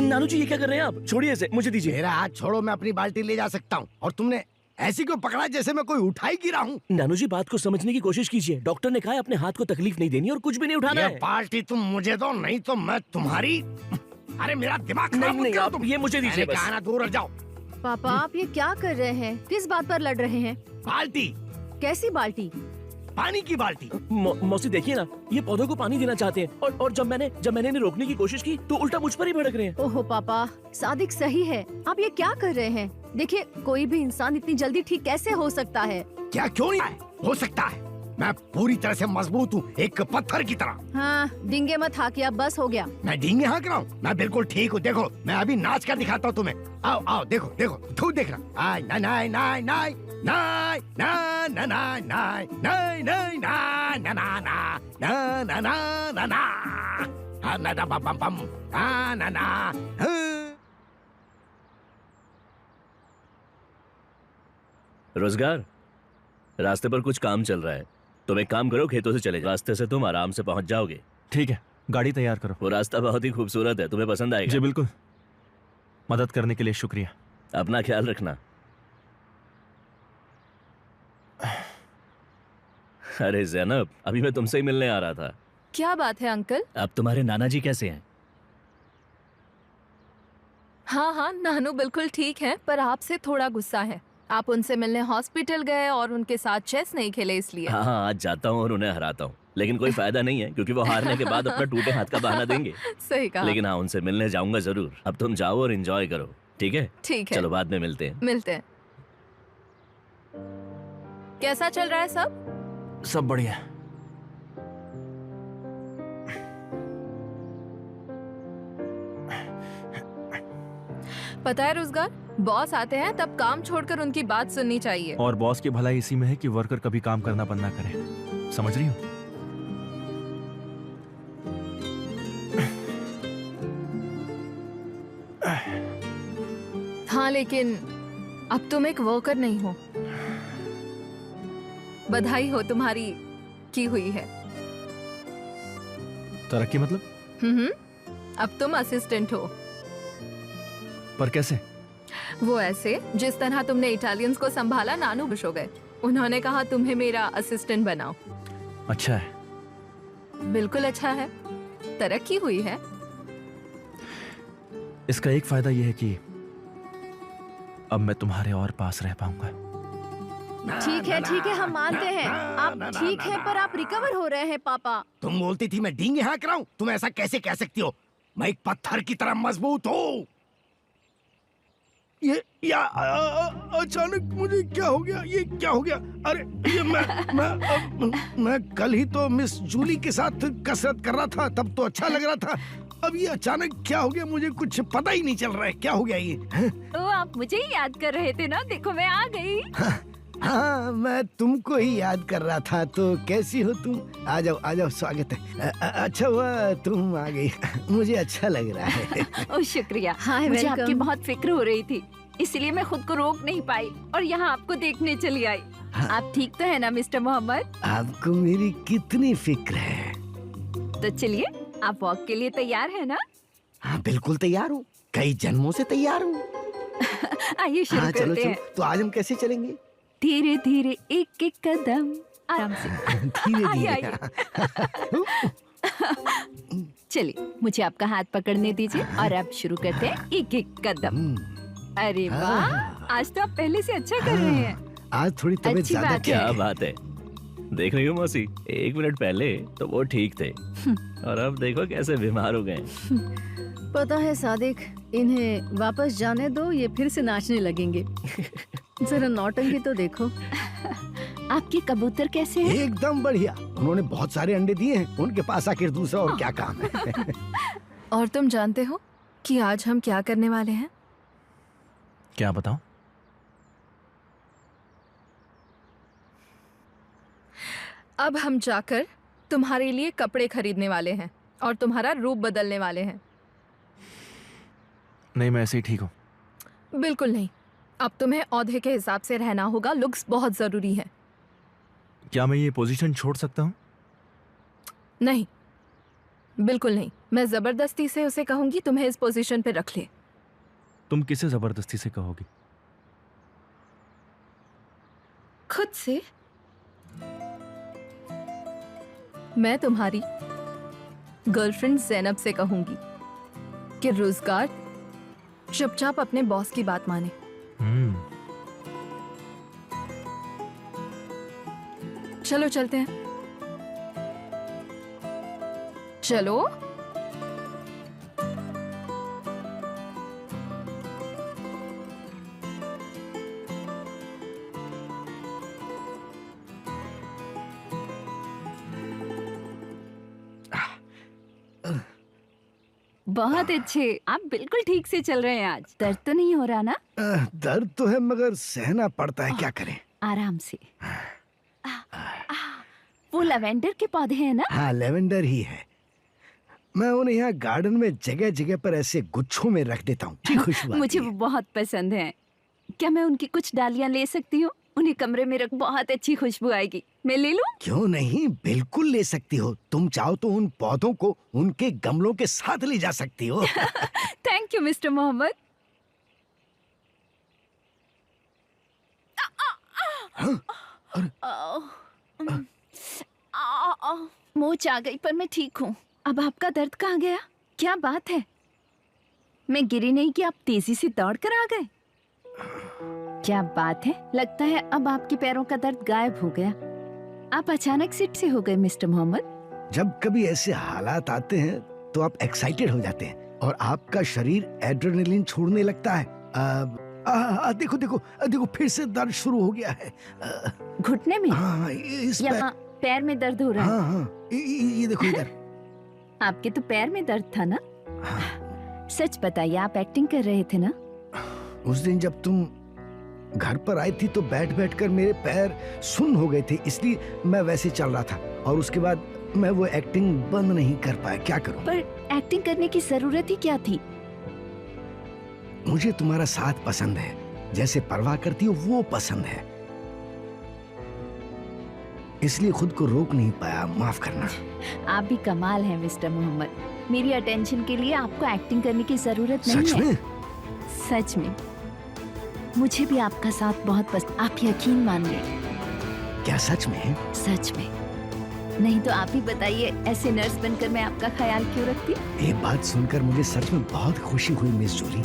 नानू जी ये क्या कर रहे हैं आप? छोड़िए इसे, मुझे दीजिए। मेरा हाथ छोड़ो, मैं अपनी बाल्टी ले जा सकता हूँ। और तुमने ऐसी क्यों पकड़ा जैसे मैं कोई उठाई गिरा हूँ? नानू जी बात को समझने की कोशिश कीजिए। डॉक्टर ने कहा है अपने हाथ को तकलीफ नहीं देनी और कुछ भी नहीं उठाना है। बाल्टी तुम मुझे दो, नहीं तो मैं तुम्हारी। अरे मेरा दिमाग खराब मत करो तुम। ये मुझे दीजिए बस। कहा ना, दूर हट जाओ। पापा आप ये क्या कर रहे हैं? किस बात पर लड़ रहे हैं? बाल्टी। कैसी बाल्टी? पानी की बाल्टी। मौसी देखिए ना, ये पौधों को पानी देना चाहते हैं और जब मैंने इन्हें रोकने की कोशिश की तो उल्टा मुझ पर ही भड़क रहे हैं। ओहो पापा, सादिक सही है। आप ये क्या कर रहे हैं? देखिए कोई भी इंसान इतनी जल्दी ठीक कैसे हो सकता है? क्या क्यों नहीं हो सकता है? मैं पूरी तरह से मजबूत हूँ, एक पत्थर की तरह। हाँ डिंगे मत हाकिया, बस हो गया। मैं डींगे हाँक रहा हूँ? मैं बिल्कुल ठीक हूँ। देखो मैं अभी नाच कर दिखाता हूँ तुम्हें। आओ आओ, देखो देखो, तू देख रहा। आय नाय नाय नाय नाय नाय नाय नाय नाय नाय नाय नाय नाय ना ना ना ना ना ना ना ना ना बम बम बम ना ना ना। रोजगार, रास्ते पर कुछ काम चल रहा है। तुम एक काम करो, खेतों से चले जाओ, रास्ते से तुम आराम से पहुंच जाओगे। ठीक है, गाड़ी तैयार करो। वो रास्ता बहुत ही खूबसूरत है, तुम्हें पसंद आएगा। जी बिल्कुल, मदद करने के लिए शुक्रिया। अपना ख्याल रखना। अरे ज़ैनब, अभी मैं तुमसे ही मिलने आ रहा था। क्या बात है अंकल? अब तुम्हारे नाना जी कैसे हैं? हाँ हाँ, नानू बिल्कुल ठीक है, पर आपसे थोड़ा गुस्सा है। आप उनसे मिलने हॉस्पिटल गए और उनके साथ चेस नहीं खेले इसलिए। हाँ, आज जाता हूँ और उन्हें हराता हूँ, लेकिन कोई फायदा नहीं है क्योंकि वो हारने के बाद अपना टूटे हाथ का बहाना देंगे। सही कहा। लेकिन हाँ, उनसे मिलने जाऊंगा जरूर। अब तुम जाओ और एंजॉय करो, ठीक है? ठीक है, चलो बाद में मिलते हैं। मिलते हैं। कैसा चल रहा है सब? सब बढ़िया। पता है रोजगार, बॉस आते हैं तब काम छोड़कर उनकी बात सुननी चाहिए। और बॉस की भलाई इसी में है कि वर्कर कभी काम करना बंद ना करे। समझ रही हो? हाँ, लेकिन अब तुम एक वर्कर नहीं हो। बधाई हो, तुम्हारी की हुई है तरक्की मतलब? अब तुम असिस्टेंट हो। पर कैसे? वो ऐसे जिस तरह तुमने इटालियंस को संभाला, नानू खुश हो गए। उन्होंने कहा तुम्हें मेरा असिस्टेंट बनाओ। अच्छा है। बिल्कुल अच्छा है, तरक्की हुई है। इसका एक फायदा यह है कि अब मैं तुम्हारे और पास रह पाऊंगा। ठीक है, हम मानते हैं आप ठीक है, पर आप रिकवर हो रहे हैं पापा। तुम बोलती थी मैं डींगे हाँक रहा हूँ, तुम ऐसा कैसे कह सकती हो? मैं एक पत्थर की तरह मजबूत हूँ। ये अचानक मुझे क्या हो गया? ये क्या हो गया? अरे ये मैं कल ही तो मिस जूली के साथ कसरत कर रहा था, तब तो अच्छा लग रहा था। अब ये अचानक क्या हो गया? मुझे कुछ पता ही नहीं चल रहा है। क्या हो गया ये? तो आप मुझे ही याद कर रहे थे ना? देखो मैं आ गई। हाँ, मैं तुमको ही याद कर रहा था। तो कैसी हो तुम? आ जाओ, स्वागत है। अच्छा हुआ तुम आ गई, मुझे अच्छा लग रहा है। ओह शुक्रिया। हाय, मुझे वेलकम। आपकी बहुत फिक्र हो रही थी, इसलिए मैं खुद को रोक नहीं पाई और यहाँ आपको देखने चली आई। आप ठीक तो है ना मिस्टर मोहम्मद? आपको मेरी कितनी फिक्र है। तो चलिए, आप वॉक के लिए तैयार है ना? हाँ बिल्कुल तैयार हूँ, कई जन्मों से तैयार हूँ। आइए शुरू हाँ, चलो करते हैं। तो आज हम कैसे चलेंगे? धीरे धीरे एक एक कदम, आराम से। धीरे आइए। चलिए, मुझे आपका हाथ पकड़ने दीजिए और अब शुरू करते हैं एक एक कदम। अरे वाह, आज तो आप पहले से अच्छा कर रहे हैं। आज थोड़ी तबीयत अच्छी ज्यादा बात क्या बात है? देख रही हो मौसी, 1 मिनट पहले तो वो ठीक थे और अब देखो कैसे बीमार हो गए। पता है सादिक, इन्हें वापस जाने दो, ये फिर से नाचने लगेंगे। जरा नौटंकी तो देखो। आपके कबूतर कैसे हैं? एकदम बढ़िया, उन्होंने बहुत सारे अंडे दिए हैं। उनके पास आखिर दूसरा और क्या काम है? और तुम जानते हो कि आज हम क्या करने वाले हैं? क्या बताऊं? अब हम जाकर तुम्हारे लिए कपड़े खरीदने वाले हैं और तुम्हारा रूप बदलने वाले हैं। नहीं, मैं ऐसे ही ठीक हूँ। बिल्कुल नहीं, अब तुम्हें औहदे के हिसाब से रहना होगा। लुक्स बहुत जरूरी है। क्या मैं ये पोजीशन छोड़ सकता हूँ? नहीं, बिल्कुल नहीं। मैं जबरदस्ती से उसे कहूंगी तुम्हें इस पोजीशन पे रख ले। तुम किसे जबरदस्ती से कहोगी? खुद से। मैं तुम्हारी गर्लफ्रेंड ज़ैनब से कहूंगी कि रोजगार चुपचाप अपने बॉस की बात माने। चलो चलते हैं। चलो। बहुत अच्छे, आप बिल्कुल ठीक से चल रहे हैं। आज दर्द तो नहीं हो रहा ना? दर्द तो है मगर सहना पड़ता है, क्या करें? आराम से। वो लैवेंडर के पौधे हैं ना? हाँ, लेवेंडर ही है। मैं उन्हें यहाँ गार्डन में जगह जगह पर ऐसे गुच्छों में रख देता हूँ। खुशबू आती मुझे है। वो बहुत पसंद है। क्या मैं उनकी कुछ डालियां ले सकती हूँ? उन्हें कमरे में रख, बहुत अच्छी खुशबू आएगी। मैं ले लूं? क्यों नहीं, बिल्कुल ले सकती हो। तुम चाहो तो उन पौधों को उनके गमलों के साथ ले जा सकती हो। Thank you mister Mohammed. मोच आ गई, पर मैं ठीक हूँ। अब आपका दर्द कहाँ गया? क्या बात है, मैं गिरी नहीं कि आप तेजी से दौड़ कर आ गए? क्या बात है, लगता है अब आपके पैरों का दर्द गायब हो गया। आप अचानक सिट से हो गए मिस्टर मोहम्मद। जब कभी ऐसे हालात आते हैं तो आप एक्साइटेड हो जाते हैं और आपका शरीर एड्रेनलिन छोड़ने लगता है। देखो देखो देखो, फिर से दर्द शुरू हो गया है। घुटने में? हाँ, इस यहाँ पैर में दर्द हो रहा है। हाँ, ये देखो इधर। आपके तो पैर में दर्द था ना? सच बताइए, आप एक्टिंग कर रहे थे ना? उस दिन जब तुम घर पर आई थी तो बैठ बैठ कर मेरे पैर सुन्न हो गए थे, इसलिए मैं वैसे चल रहा था और उसके बाद मैं वो एक्टिंग बंद नहीं कर पाया। क्या करूं? पर एक्टिंग करने की जरूरत ही क्या थी? मुझे तुम्हारा साथ पसंद है, जैसे परवाह करती हो वो पसंद है, इसलिए खुद को रोक नहीं पाया। माफ करना। आप भी कमाल हैं मिस्टर मोहम्मद। मेरी अटेंशन के लिए आपको एक्टिंग करने की जरूरत नहीं सच है। में? सच में मुझे भी आपका साथ बहुत पसंद। आप यकीन मानिए। क्या सच में? सच में। नहीं तो आप ही बताइए, ऐसे नर्स बनकर मैं आपका ख्याल क्यों रखती? ये बात सुनकर मुझे सच में बहुत खुशी हुई मिस जूली।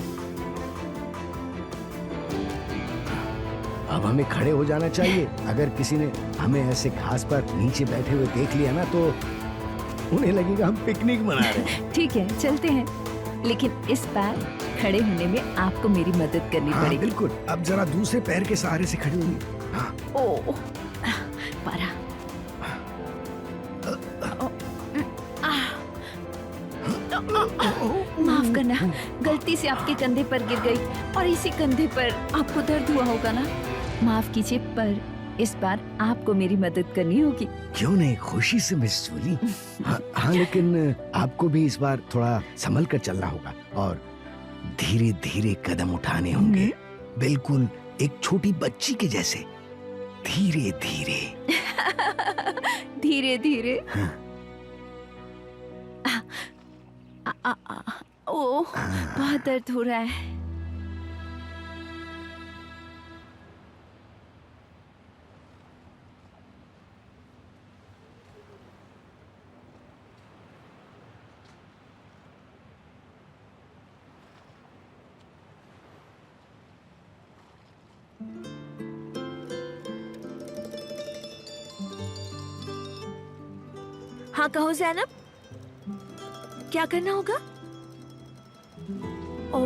अब हमें खड़े हो जाना चाहिए। अगर किसी ने हमें ऐसे घास पर नीचे बैठे हुए देख लिया ना तो उन्हें लगेगा हम पिकनिक मना रहे हैं। ठीक है, चलते हैं, लेकिन इस बार खड़े होने में आपको मेरी मदद करनी पड़ेगी। बिल्कुल। अब जरा दूसरे पैर के सहारे से खड़ी होगी। हाँ। ओह, पारा। माफ करना, गलती से आपके कंधे पर गिर गई और इसी कंधे पर आपको दर्द हुआ होगा ना? माफ कीजिए, पर इस बार आपको मेरी मदद करनी होगी। क्यों नहीं, खुशी से मिस जूली। हाँ, लेकिन आपको भी इस बार थोड़ा संभल कर चलना होगा और धीरे धीरे कदम उठाने होंगे, बिल्कुल एक छोटी बच्ची के जैसे। धीरे धीरे। धीरे धीरे। ओह, बहुत दर्द हो रहा है। हाँ कहो ज़ैनब, क्या करना होगा? ओ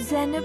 ज़ैनब,